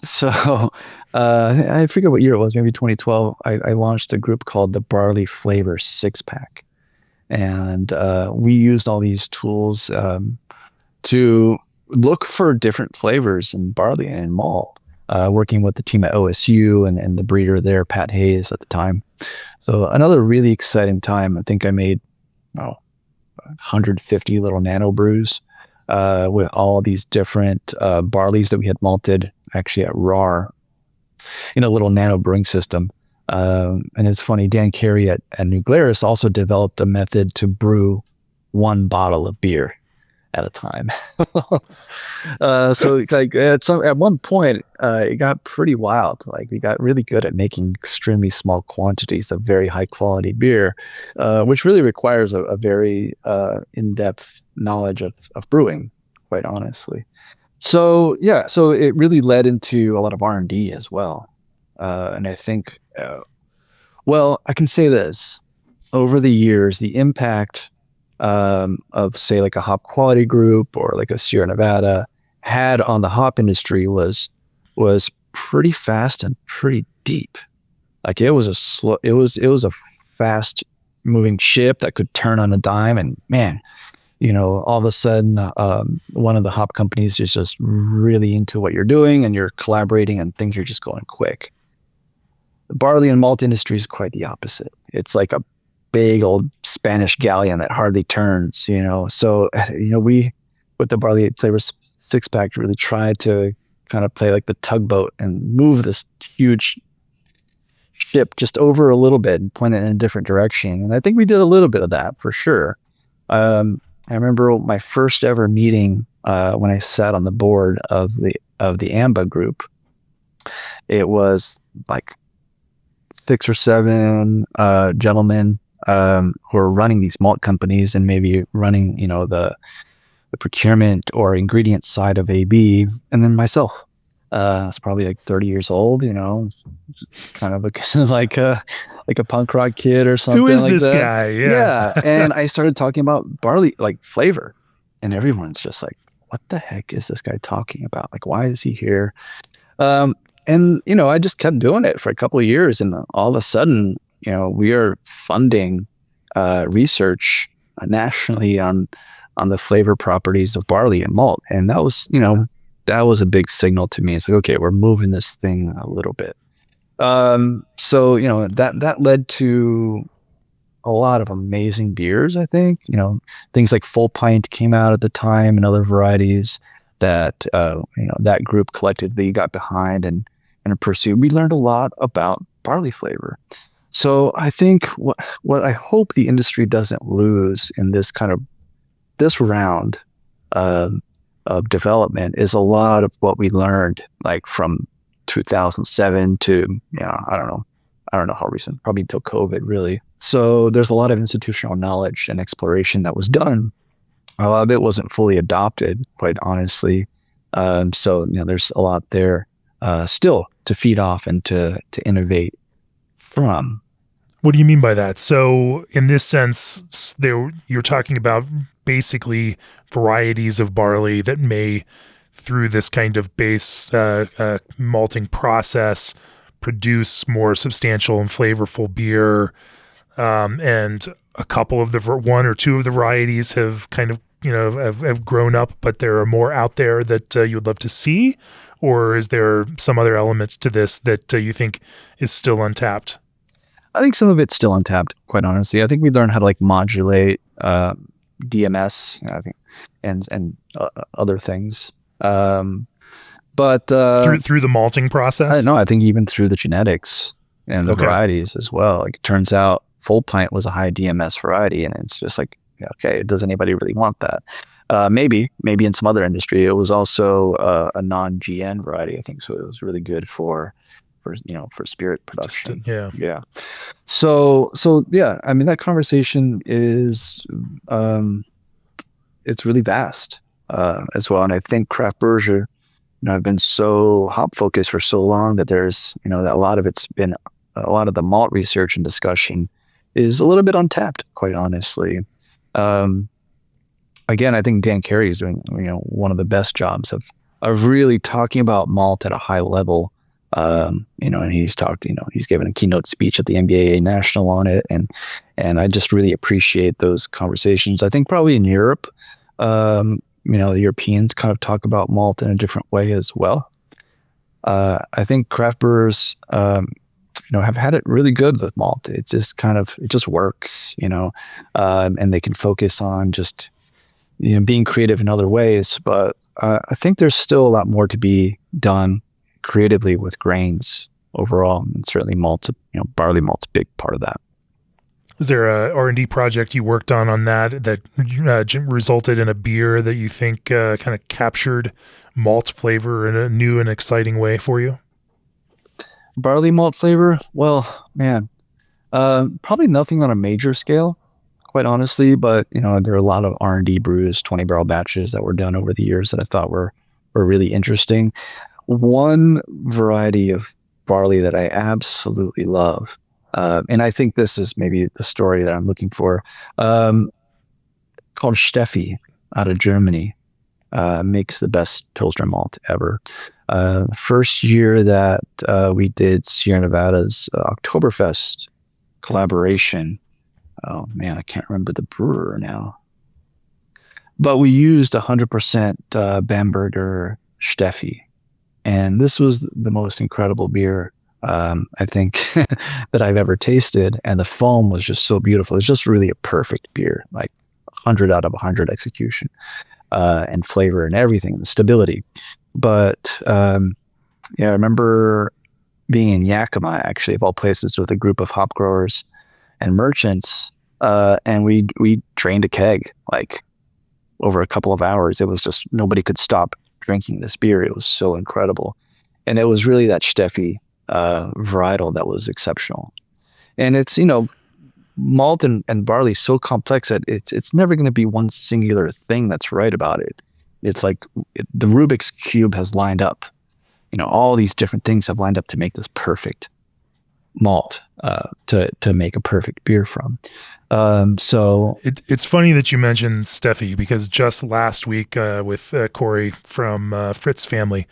So I forget what year it was, maybe 2012. I launched a group called the Barley Flavor 6-Pack. And we used all these tools to look for different flavors in barley and malt. Working with the team at OSU and the breeder there, Pat Hayes, at the time. So another really exciting time. I think I made 150 little nano brews with all these different barleys that we had malted actually at RAR in a little nano brewing system. And it's funny, Dan Carey at New Glarus also developed a method to brew one bottle of beer at a time. So like at one point, it got pretty wild. Like we got really good at making extremely small quantities of very high quality beer, which really requires a very in-depth knowledge of brewing, quite honestly. So yeah, so it really led into a lot of R&D as well. And I think, I can say this, over the years, the impact of say like a hop quality group or like a Sierra Nevada had on the hop industry was pretty fast and pretty deep. Like it was a fast moving ship that could turn on a dime, and man, all of a sudden one of the hop companies is just really into what you're doing and you're collaborating and things are just going quick. The barley and malt industry is quite the opposite. It's like a big old Spanish galleon that hardly turns, So, we, with the Barley Flavors 6-Pack, really tried to kind of play like the tugboat and move this huge ship just over a little bit and point it in a different direction. And I think we did a little bit of that for sure. I remember my first ever meeting when I sat on the board of the AMBA group. It was like 6 or 7 gentlemen who are running these malt companies and maybe running, the procurement or ingredient side of AB, and then myself. I was probably like 30 years old, kind of like a punk rock kid or something. Who is like this that. guy? Yeah. And I started talking about barley, like flavor, and everyone's just like, what the heck is this guy talking about? Like, why is he here? And, I just kept doing it for a couple of years, and all of a sudden, we are funding research nationally on the flavor properties of barley and malt. And that was, that was a big signal to me. It's like, okay, we're moving this thing a little bit. So, that led to a lot of amazing beers, I think. Things like Full Pint came out at the time and other varieties that, that group collectively got behind and pursued. We learned a lot about barley flavor. So I think what I hope the industry doesn't lose in this round of development is a lot of what we learned, like from 2007 to, I don't know how recent, probably until COVID, really. So there's a lot of institutional knowledge and exploration that was done. A lot of it wasn't fully adopted, quite honestly. So there's a lot there still to feed off and to innovate from. What do you mean by that? So in this sense, you're talking about basically varieties of barley that may, through this kind of base malting process, produce more substantial and flavorful beer. And a couple of one or two of the varieties have kind of, have grown up, but there are more out there that you would love to see. or is there some other element to this that you think is still untapped? I think some of it's still untapped, quite honestly. I think we learned how to like modulate DMS, I think, and other things. But through the malting process? I don't know. I think even through the genetics and the varieties as well. Like it turns out Full Pint was a high DMS variety, and it's just like, okay, does anybody really want that? Maybe in some other industry. It was also a non-GN variety, I think. So it was really good for spirit production. Yeah. So yeah, I mean, that conversation is, it's really vast as well. And I think craft brewers are, I've been so hop focused for so long that there's, that a lot of the malt research and discussion is a little bit untapped, quite honestly. Again, I think Dan Carey is doing, one of the best jobs of really talking about malt at a high level. And he's talked, he's given a keynote speech at the MBAA National on it. And I just really appreciate those conversations. I think probably in Europe, the Europeans kind of talk about malt in a different way as well. I think craft brewers, have had it really good with malt. It's just it just works, and they can focus on just, being creative in other ways. But I think there's still a lot more to be done creatively with grains overall, and certainly malt. Barley malt's a big part of that. Is there a R&D project you worked on that resulted in a beer that you think kind of captured malt flavor in a new and exciting way for you? Barley malt flavor? Well, man, probably nothing on a major scale, quite honestly. But there are a lot of R&D brews, 20-barrel batches that were done over the years that I thought were really interesting. One variety of barley that I absolutely love, and I think this is maybe the story that I'm looking for, called Steffi out of Germany, makes the best Pilsner malt ever. First year that we did Sierra Nevada's Oktoberfest collaboration. Oh man, I can't remember the brewer now. But we used 100% Bamberger Steffi. And this was the most incredible beer, I think, that I've ever tasted. And the foam was just so beautiful. It's just really a perfect beer, like 100 out of 100 execution, and flavor and everything, the stability. But I remember being in Yakima, actually, of all places, with a group of hop growers and merchants, and we drained a keg like over a couple of hours. It was just, nobody could stop drinking this beer. It was so incredible. And it was really that Steffi varietal that was exceptional. And it's, malt and barley so complex that it's never going to be one singular thing that's right about it. It's like the Rubik's Cube has lined up. All these different things have lined up to make this perfect malt, to make a perfect beer from. So it's funny that you mentioned Steffi, because just last week with Corey from Fritz Family,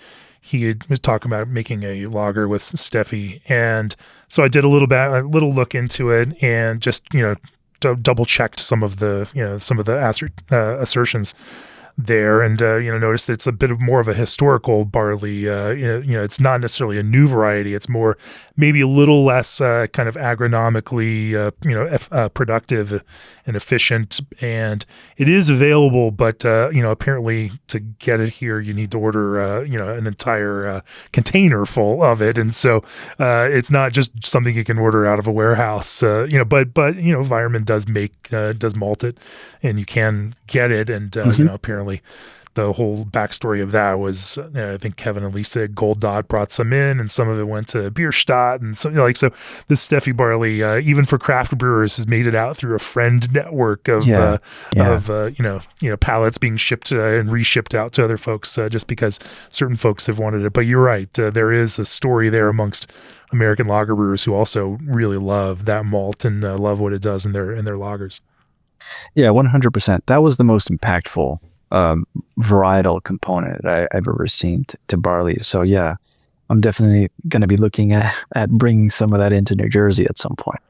was talking about making a lager with Steffi, and so I did a little look into it, and just double checked some of the assertions there, and noticed it's a bit more of a historical barley. It's not necessarily a new variety. It's more, maybe a little less kind of agronomically productive and efficient, and it is available. But apparently to get it here, you need to order an entire container full of it, and so it's not just something you can order out of a warehouse. But Weyermann does malt it, and you can get it, and apparently the whole backstory of that was, I think Kevin and Lisa Gold Dot brought some in, and some of it went to Bierstadt, and so so this Steffi barley, even for craft brewers, has made it out through a friend network of pallets being shipped and reshipped out to other folks, just because certain folks have wanted it. But you're right, there is a story there amongst American lager brewers who also really love that malt and love what it does in their lagers. Yeah, 100%. That was the most impactful varietal component that I've ever seen to barley. So yeah, I'm definitely going to be looking at bringing some of that into New Jersey at some point.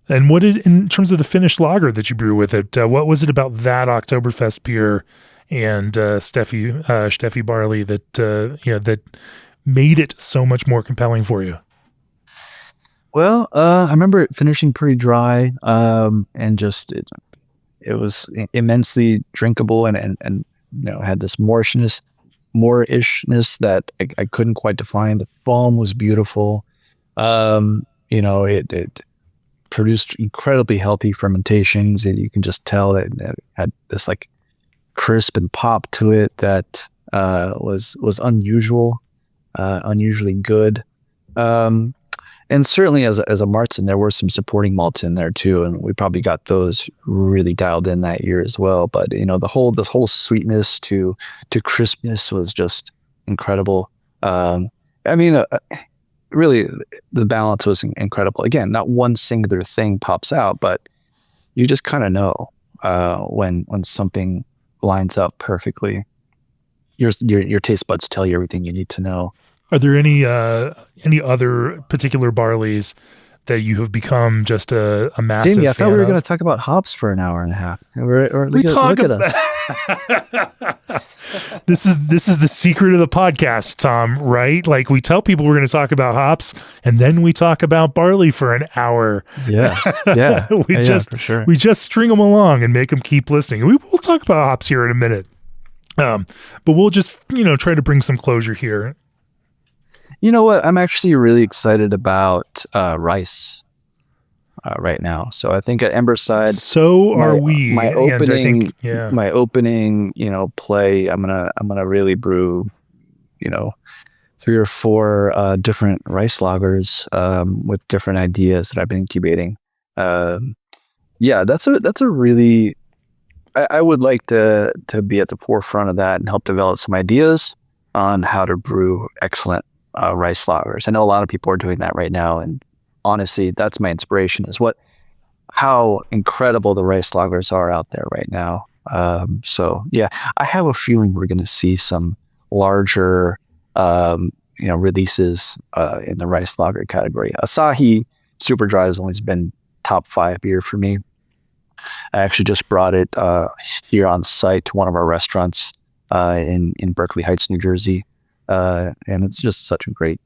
And in terms of the finished lager that you brew with it, what was it about that Oktoberfest beer and Steffi Barley that that made it so much more compelling for you? Well, I remember it finishing pretty dry, and just it was immensely drinkable, and had this moorishness that I couldn't quite define. The foam was beautiful. It produced incredibly healthy fermentations, and you can just tell that it had this like crisp and pop to it that was unusually good. And certainly as a Martzen, there were some supporting malts in there too, and we probably got those really dialed in that year as well. But this whole sweetness to crispness was just incredible. Really, the balance was incredible. Again, not one singular thing pops out, but you just kind of know when something lines up perfectly. Your taste buds tell you everything you need to know. Are there any other particular barleys that you have become just a massive Jamie, I thought we were going to talk about hops for an hour and a half. Look at us. This is the secret of the podcast, Tom, right? Like, we tell people we're going to talk about hops, and then we talk about barley for an hour. Yeah. For sure. We just string them along and make them keep listening. We'll talk about hops here in a minute. But we'll just, try to bring some closure here. You know what? I'm actually really excited about rice right now. So I think at Emberside, so are we. My opening, play. I'm gonna really brew, 3 or 4 different rice lagers with different ideas that I've been incubating. That's a really. I would like to be at the forefront of that and help develop some ideas on how to brew excellent rice lagers. I know a lot of people are doing that right now, and honestly, that's my inspiration, is how incredible the rice lagers are out there right now. I have a feeling we're going to see some larger, releases in the rice lager category. Asahi Super Dry has always been top 5 beer for me. I actually just brought it here on site to one of our restaurants in Berkeley Heights, New Jersey. And it's just such a great,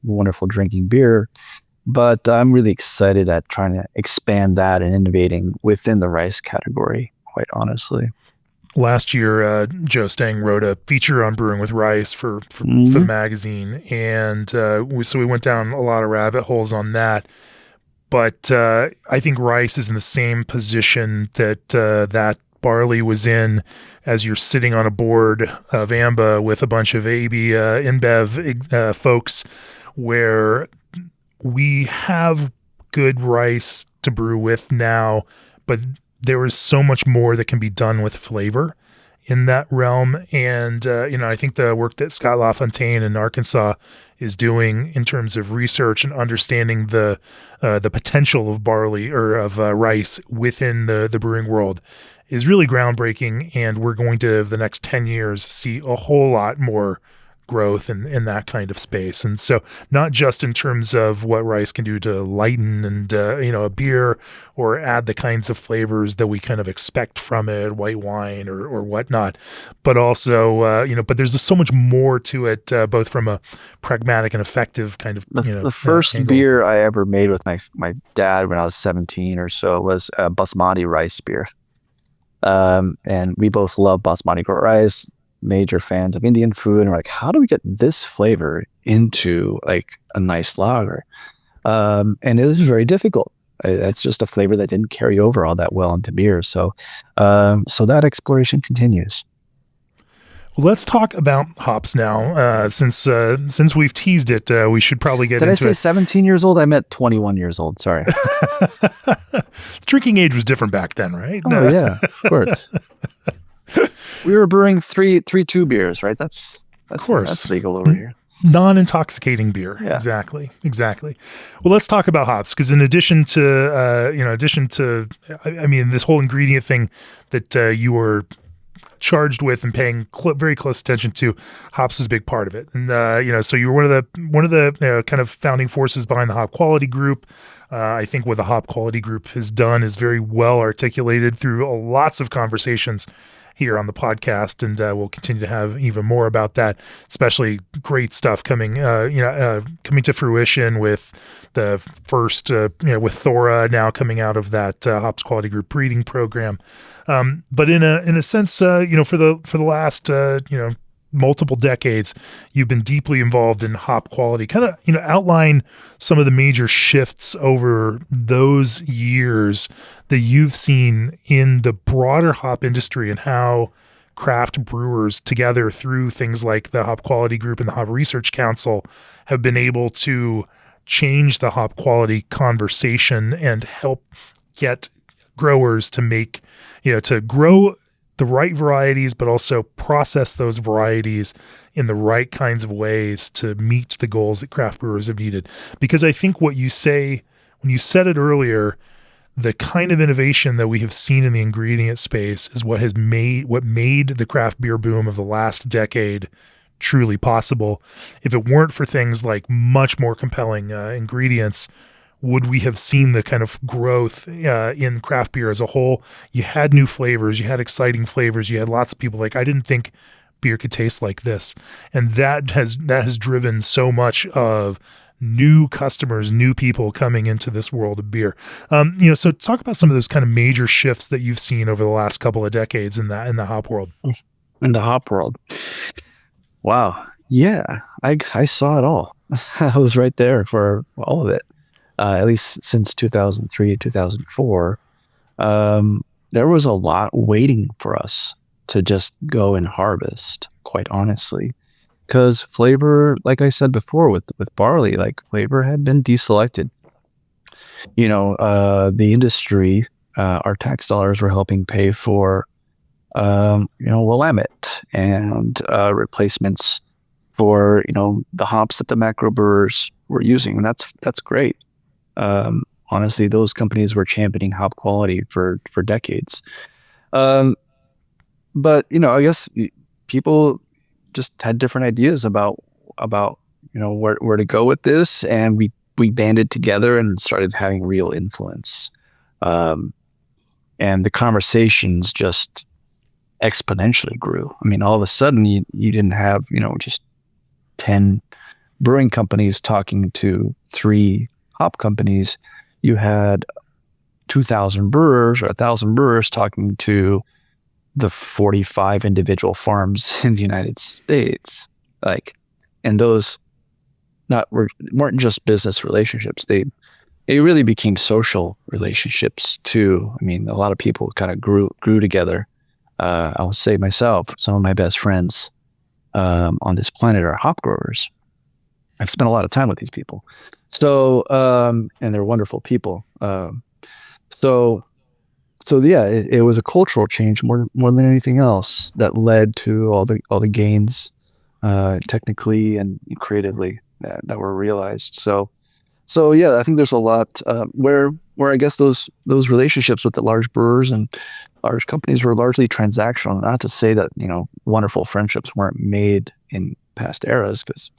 wonderful drinking beer. But I'm really excited at trying to expand that and innovating within the rice category, quite honestly. Last year, Joe Stang wrote a feature on brewing with rice for the magazine. And so we went down a lot of rabbit holes on that. But I think rice is in the same position that barley was in, as you're sitting on a board of AMBA with a bunch of AB InBev folks, where we have good rice to brew with now, but there is so much more that can be done with flavor in that realm. And, I think the work that Scott LaFontaine in Arkansas is doing in terms of research and understanding the potential of barley or of rice within the brewing world is really groundbreaking. And we're going to, the next 10 years, see a whole lot more growth in that kind of space. And so not just in terms of what rice can do to lighten and, a beer, or add the kinds of flavors that we kind of expect from it, white wine or whatnot, but also, but there's just so much more to it, both from a pragmatic and effective kind of, the first angle. Beer I ever made with my dad when I was 17 or so was a basmati rice beer. And we both love basmati rice, major fans of Indian food, and we're like, how do we get this flavor into like a nice lager? And it was very difficult. It's just a flavor that didn't carry over all that well into beer. So that exploration continues. Well, let's talk about hops now. Since we've teased it, we should probably get into it. Did I say 17 years old? I meant 21 years old. Sorry. Drinking age was different back then, right? Oh, yeah, of course. We were brewing 3-2 beers, right? That's legal over here. Non-intoxicating beer. Yeah. Exactly. Well, let's talk about hops, because in addition to this whole ingredient thing that you were charged with and paying very close attention to, hops is a big part of it. And so you were one of the kind of founding forces behind the Hop Quality Group. I think what the Hop Quality Group has done is very well articulated through lots of conversations here on the podcast, and we'll continue to have even more about that, especially great stuff coming coming to fruition with the first with Thora now coming out of that Hops Quality Group breeding program. But in a sense, for the last multiple decades, you've been deeply involved in hop quality. Kind of, outline some of the major shifts over those years that you've seen in the broader hop industry and how craft brewers together through things like the Hop Quality Group and the Hop Research Council have been able to change the hop quality conversation and help get growers to make, to grow the right varieties, but also process those varieties in the right kinds of ways to meet the goals that craft brewers have needed. Because I think what you say, when you said it earlier, the kind of innovation that we have seen in the ingredient space is what made the craft beer boom of the last decade truly possible. If it weren't for things like much more compelling ingredients, would we have seen the kind of growth in craft beer as a whole? You had new flavors, you had exciting flavors, you had lots of people like, I didn't think beer could taste like this. And that has driven so much of new customers, new people coming into this world of beer. So talk about some of those kind of major shifts that you've seen over the last couple of decades in the hop world. In the hop world. Wow. Yeah, I saw it all. I was right there for all of it. At least since 2003, 2004, there was a lot waiting for us to just go and harvest, quite honestly. Because flavor, like I said before with barley, like flavor had been deselected. The industry, our tax dollars were helping pay for, Willamette and replacements for, the hops that the macro brewers were using. And that's great. Honestly, those companies were championing hop quality for decades. But, I guess people just had different ideas about where to go with this. And we banded together and started having real influence. And the conversations just exponentially grew. I mean, all of a sudden you didn't have, just 10 brewing companies talking to 3 hop companies. You had 2,000 brewers or 1,000 brewers talking to the 45 individual farms in the United States. And those weren't just business relationships. They really became social relationships too. I mean, a lot of people kind of grew together. I would say myself, some of my best friends on this planet are hop growers. I've spent a lot of time with these people. So, and they're wonderful people. So yeah, it was a cultural change more than anything else that led to all the gains, technically and creatively that were realized. So yeah, I think there's a lot where I guess those relationships with the large brewers and large companies were largely transactional. Not to say that wonderful friendships weren't made in past eras, because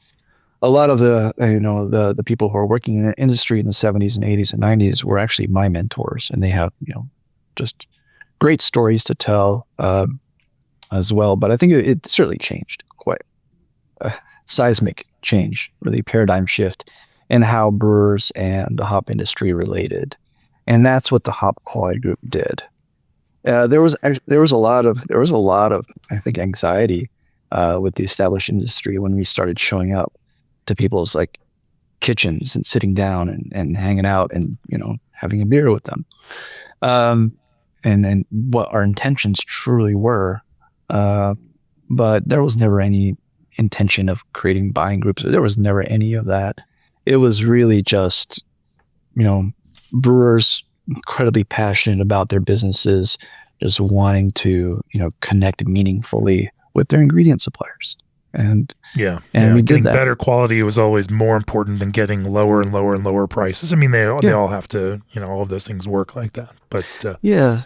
a lot of the people who are working in the industry in the 70s and 80s and 90s were actually my mentors, and they have just great stories to tell as well. But I think it certainly changed quite a seismic change, really paradigm shift in how brewers and the hop industry related, and that's what the Hop Quality Group did. There was a lot of I think anxiety with the established industry when we started showing up to people's kitchens and sitting down and hanging out and having a beer with them, and what our intentions truly were. But there was never any intention of creating buying groups. There was never any of that. It was really just brewers incredibly passionate about their businesses, just wanting to connect meaningfully with their ingredient suppliers. And we getting did that. Better quality was always more important than getting lower and lower and lower prices. I mean, they all have to, all of those things work like that. But yeah.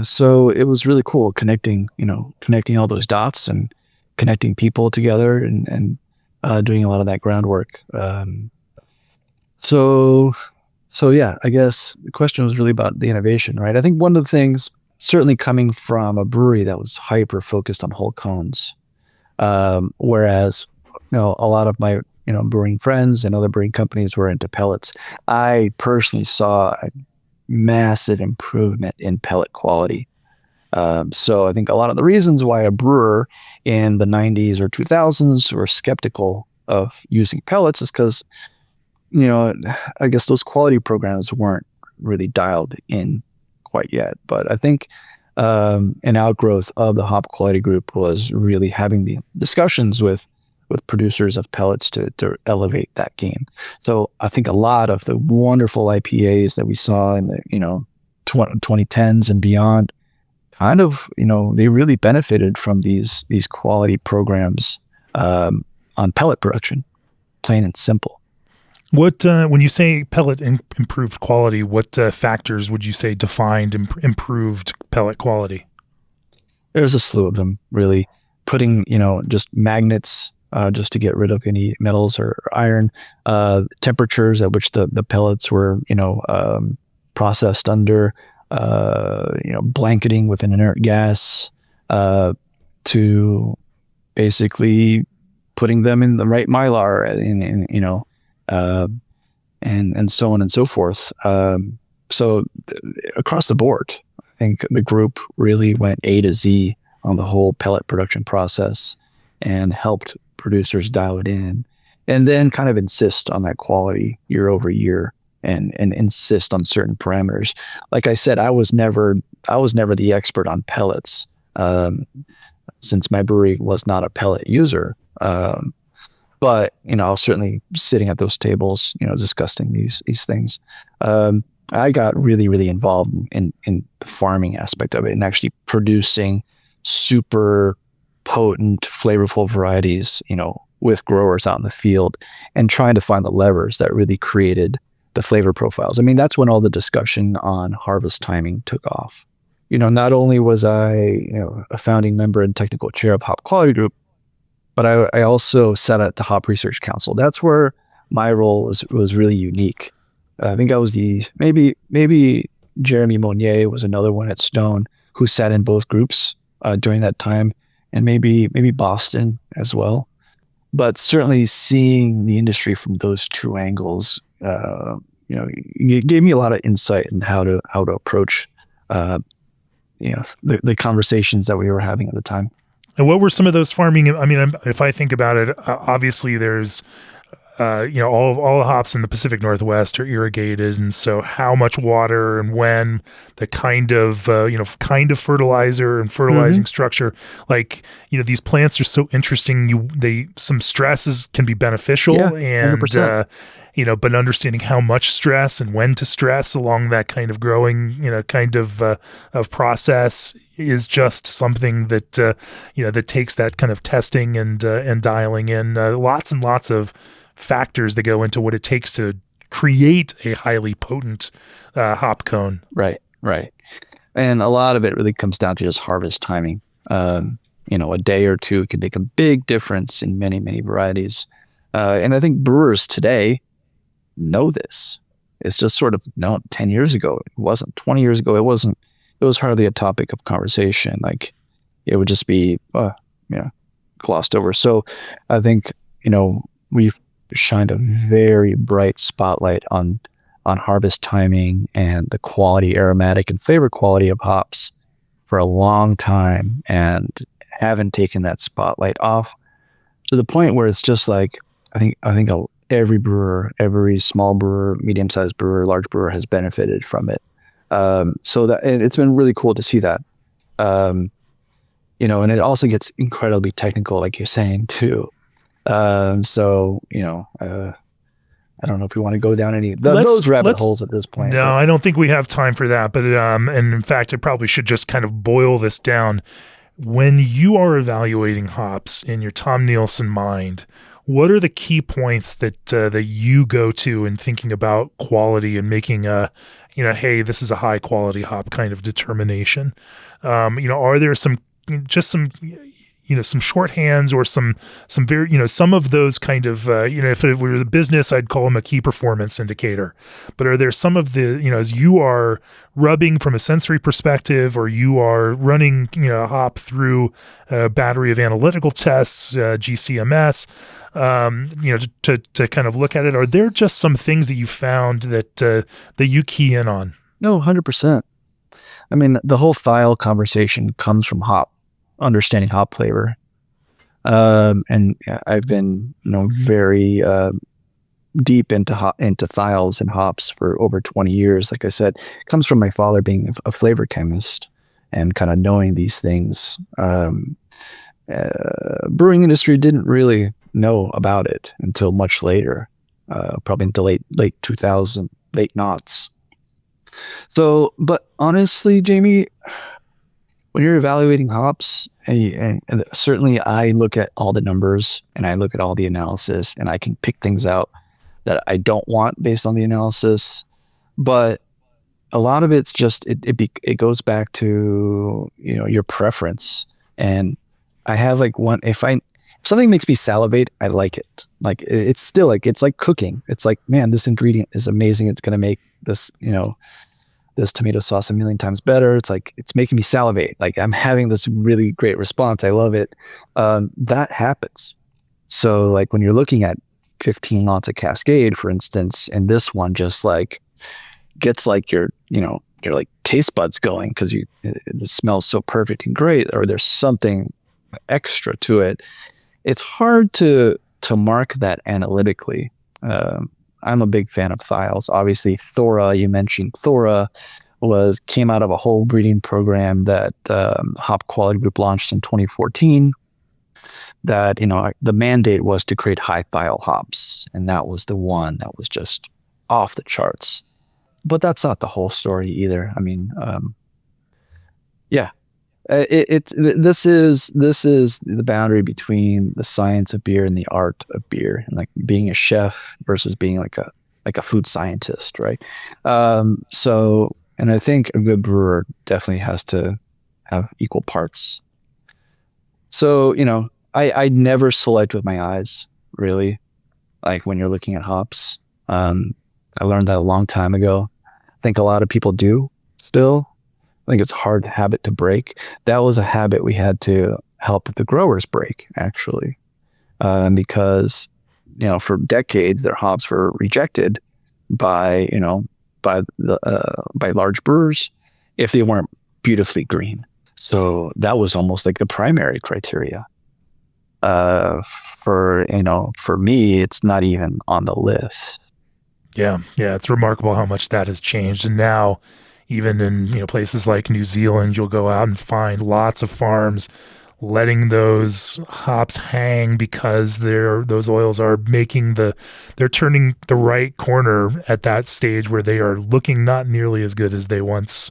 So it was really cool connecting all those dots and connecting people together and doing a lot of that groundwork. So yeah, I guess the question was really about the innovation, right? I think one of the things certainly coming from a brewery that was hyper focused on whole cones. Whereas, a lot of my, brewing friends and other brewing companies were into pellets. I personally saw a massive improvement in pellet quality. So I think a lot of the reasons why a brewer in the 90s or 2000s were skeptical of using pellets is because, I guess those quality programs weren't really dialed in quite yet. But I think an outgrowth of the hop quality group was really having the discussions with producers of pellets to elevate that game. So I think a lot of the wonderful IPAs that we saw in the 2010s and beyond, kind of they really benefited from these quality programs on pellet production, plain and simple. What when you say pellet improved quality, what factors would you say defined improved pellet quality? There's a slew of them, really. Putting just magnets just to get rid of any metals or iron, temperatures at which the pellets were processed under, blanketing with an inert gas, to basically putting them in the right mylar, and so on and so forth. So across the board, I think the group really went A to Z on the whole pellet production process and helped producers dial it in, and then kind of insist on that quality year over year, and insist on certain parameters. Like I said, I was never the expert on pellets, since my brewery was not a pellet user. But I was certainly sitting at those tables, discussing these things. I got really, really involved in the farming aspect of it, and actually producing super potent, flavorful varieties, with growers out in the field, and trying to find the levers that really created the flavor profiles. I mean, that's when all the discussion on harvest timing took off. Not only was I, a founding member and technical chair of Hop Quality Group, but I also sat at the Hop Research Council. That's where my role was really unique. I think I was maybe Jeremy Monnier was another one at Stone who sat in both groups during that time, and maybe Boston as well. But certainly seeing the industry from those two angles, it gave me a lot of insight in how to approach, the conversations that we were having at the time. And what were some of those farming? I mean, if I think about it, obviously there's, all the hops in the Pacific Northwest are irrigated, and so how much water and when, the kind of fertilizer and fertilizing structure. Like, these plants are so interesting. Some stresses can be beneficial, and 100%. But understanding how much stress and when to stress along that kind of growing, of process is just something that that takes that kind of testing and dialing in, lots and lots of factors that go into what it takes to create a highly potent hop cone. Right. And a lot of it really comes down to just harvest timing. A day or two can make a big difference in many, many varieties. And I think brewers today know this. It's just sort of, 10 years ago, it wasn't. 20 years ago, it wasn't. It was hardly a topic of conversation. Like, it would just be, glossed over. So I think, we've shined a very bright spotlight on harvest timing and the quality, aromatic and flavor quality of hops for a long time, and haven't taken that spotlight off to the point where it's just like, I think every brewer, every small brewer, medium-sized brewer, large brewer has benefited from it. So that, and it's been really cool to see that. And it also gets incredibly technical, like you're saying too. I don't know if we want to go down any those rabbit holes at this point. No, I don't think we have time for that. But and in fact, I probably should just kind of boil this down. When you are evaluating hops in your Tom Nielsen mind, what are the key points that you go to in thinking about quality and making a, hey, this is a high quality hop kind of determination? Are there some some shorthands or some very, some of those kind of, if it were the business, I'd call them a key performance indicator. But are there some of the, as you are rubbing from a sensory perspective, or you are running, hop through a battery of analytical tests, GCMS, to kind of look at it, are there just some things that you found that you key in on? No, 100%. I mean, the whole thiol conversation comes from understanding hop flavor. And I've been, very deep into thiols and hops for over 20 years. Like I said, it comes from my father being a flavor chemist and kind of knowing these things. Brewing industry didn't really know about it until much later, probably into late 2000, late noughts. So, but honestly, Jamie, when you're evaluating hops, and certainly I look at all the numbers and I look at all the analysis, and I can pick things out that I don't want based on the analysis. But a lot of it's just, it goes back to, your preference. And I have like if something makes me salivate, I like it. Like it's still like, it's like cooking. It's like, man, this ingredient is amazing. It's going to make this, this tomato sauce a million times better. It's like, it's making me salivate. Like I'm having this really great response. I love it. That happens. So like when you're looking at 15 lots of Cascade, for instance, and this one just like gets like your like taste buds going because it smells so perfect and great, or there's something extra to it. It's hard to mark that analytically. I'm a big fan of thiols. Obviously, Thora, you mentioned Thora, came out of a whole breeding program that Hop Quality Group launched in 2014. That, the mandate was to create high thiol hops, and that was the one that was just off the charts. But that's not the whole story either. I mean, this is the boundary between the science of beer and the art of beer, and like being a chef versus being like a food scientist, right? So, and I think a good brewer definitely has to have equal parts. So, I never select with my eyes, really. Like when you're looking at hops, I learned that a long time ago. I think a lot of people do still. I think it's a hard habit to break. That was a habit we had to help the growers break, actually, because for decades their hops were rejected by large brewers if they weren't beautifully green. So that was almost like the primary criteria. For me, it's not even on the list. Yeah, it's remarkable how much that has changed, and now, even in places like New Zealand, you'll go out and find lots of farms letting those hops hang because those oils are they're turning the right corner at that stage where they are looking not nearly as good as they once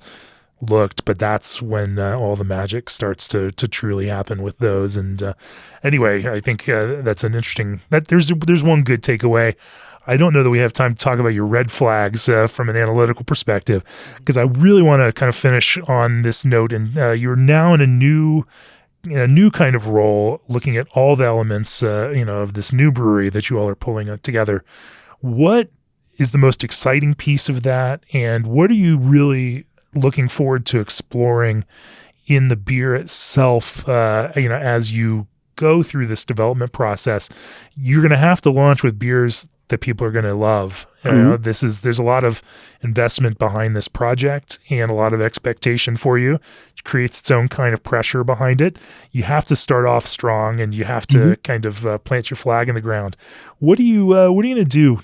looked. But that's when all the magic starts to truly happen with those. And anyway, I think that's an interesting. There's one good takeaway. I don't know that we have time to talk about your red flags from an analytical perspective, because I really want to kind of finish on this note. And you're now in a new kind of role, looking at all the elements, of this new brewery that you all are pulling together. What is the most exciting piece of that, and what are you really looking forward to exploring in the beer itself? As you go through this development process, you're going to have to launch with beers that people are going to love. There's a lot of investment behind this project and a lot of expectation for you. It creates its own kind of pressure behind it. You have to start off strong, and you have to kind of plant your flag in the ground. What are you going to do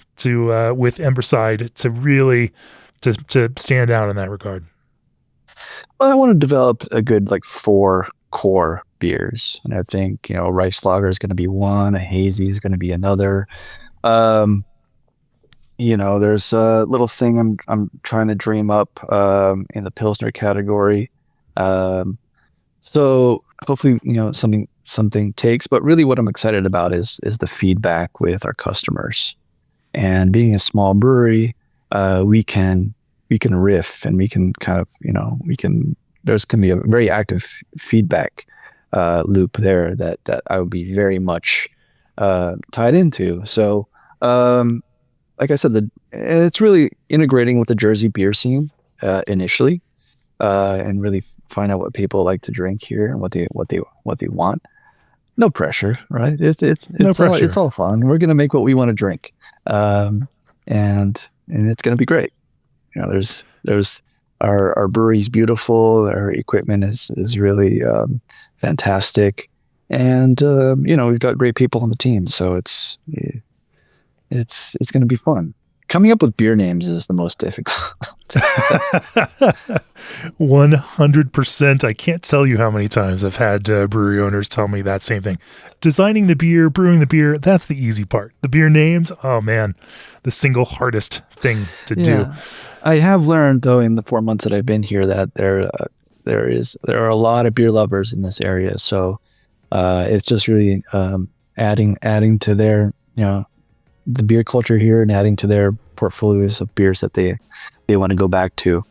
with Emberside to really to stand out in that regard? Well, I want to develop a good 4 core beers, and I think rice lager is going to be one, a hazy is going to be another. There's a little thing I'm trying to dream up in the Pilsner category. So hopefully, something takes, but really what I'm excited about is the feedback with our customers. And being a small brewery, we can riff, and we can kind of, there's going to be a very active feedback loop there that I would be very much tied into. So, like I said, it's really integrating with the Jersey beer scene initially, and really find out what people like to drink here and what they want. No pressure, right? It's all fun. We're gonna make what we want to drink, and it's gonna be great. You know, there's our brewery's beautiful. Our equipment is really fantastic, and we've got great people on the team. So it's gonna be fun. Coming up with beer names is the most difficult. 100%. I can't tell you how many times I've had brewery owners tell me that same thing. Designing the beer, brewing the beer, that's the easy part. The beer names, oh man, the single hardest thing to do. I have learned, though, in the 4 months that I've been here, that there are a lot of beer lovers in this area. So it's just really adding to their, the beer culture here and adding to their portfolios of beers that they want to go back to.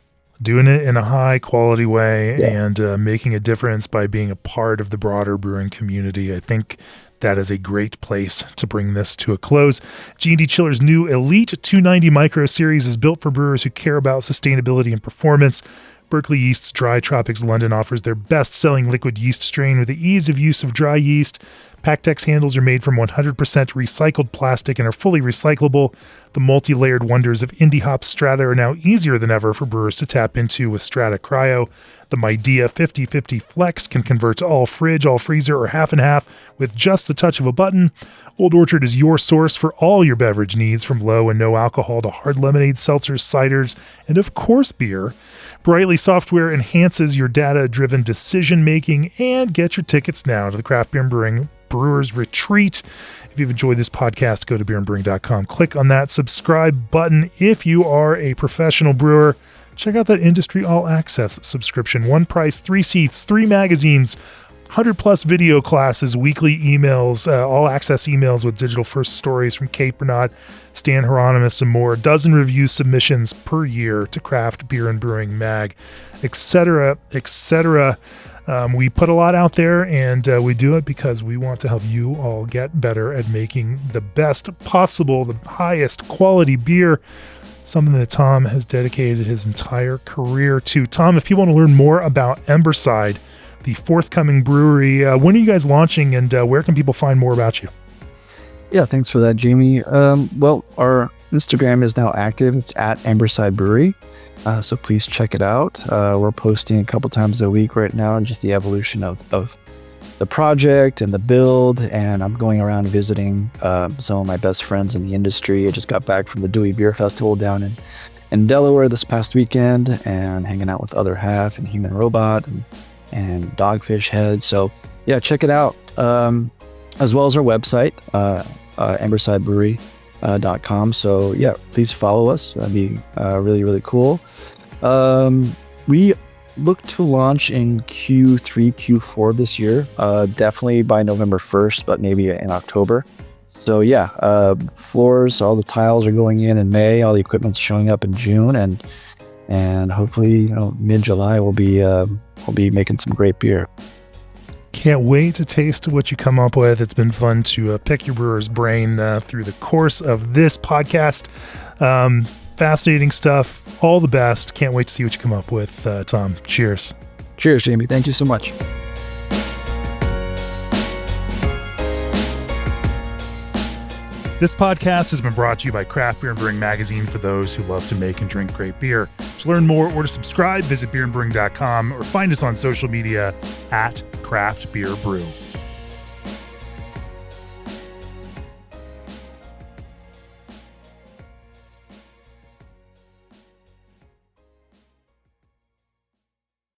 Doing it in a high quality way and making a difference by being a part of the broader brewing community. I think that is a great place to bring this to a close. G&D Chiller's new Elite 290 Micro Series is built for brewers who care about sustainability and performance. Berkeley Yeast's Dry Tropics London offers their best-selling liquid yeast strain with the ease of use of dry yeast. Pactex handles are made from 100% recycled plastic and are fully recyclable. The multi-layered wonders of Indie Hop Strata are now easier than ever for brewers to tap into with Strata Cryo. The Midea 50/50 Flex can convert to all fridge, all freezer, or half and half with just the touch of a button. Old Orchard is your source for all your beverage needs, from low and no alcohol to hard lemonade, seltzers, ciders, and of course beer. Brightly software enhances your data-driven decision-making, and get your tickets now to the Craft Beer and Brewing Brewers Retreat. If you've enjoyed this podcast, go to beerandbrewing.com. Click on that subscribe button. If you are a professional brewer, check out that Industry All Access subscription. One price, 3 seats, 3 magazines, 100+ video classes, weekly emails, all access emails with digital first stories from Kate Bernard, Stan Hieronymus, and more. A dozen review submissions per year to Craft Beer and Brewing Mag, etc., etc. We put a lot out there, and we do it because we want to help you all get better at making the best possible, the highest quality beer, something that Tom has dedicated his entire career to. Tom, if people want to learn more about Emberside, the forthcoming brewery, when are you guys launching, and where can people find more about you? Yeah, thanks for that, Jamie. Well, our Instagram is now active. It's at Emberside Brewery. So please check it out. We're posting a couple times a week right now, and just the evolution of the project and the build. And I'm going around visiting some of my best friends in the industry. I just got back from the Dewey Beer Festival down in Delaware this past weekend, and hanging out with Other Half and Human Robot and Dogfish Head. So yeah, check it out. As well as our website, embersidebrewery.com. So yeah, please follow us. That'd be really, really cool. We look to launch in Q3, Q4 this year, definitely by November 1st, but maybe in October. So yeah, floors, all the tiles are going in May, all the equipment's showing up in June, and hopefully, mid-July we'll be making some great beer. Can't wait to taste what you come up with. It's been fun to pick your brewer's brain through the course of this podcast. Fascinating stuff. All the best. Can't wait to see what you come up with, Tom. Cheers. Cheers, Jamie. Thank you so much. This podcast has been brought to you by Craft Beer and Brewing Magazine, for those who love to make and drink great beer. To learn more or to subscribe, visit beerandbrewing.com or find us on social media at Craft Beer Brew.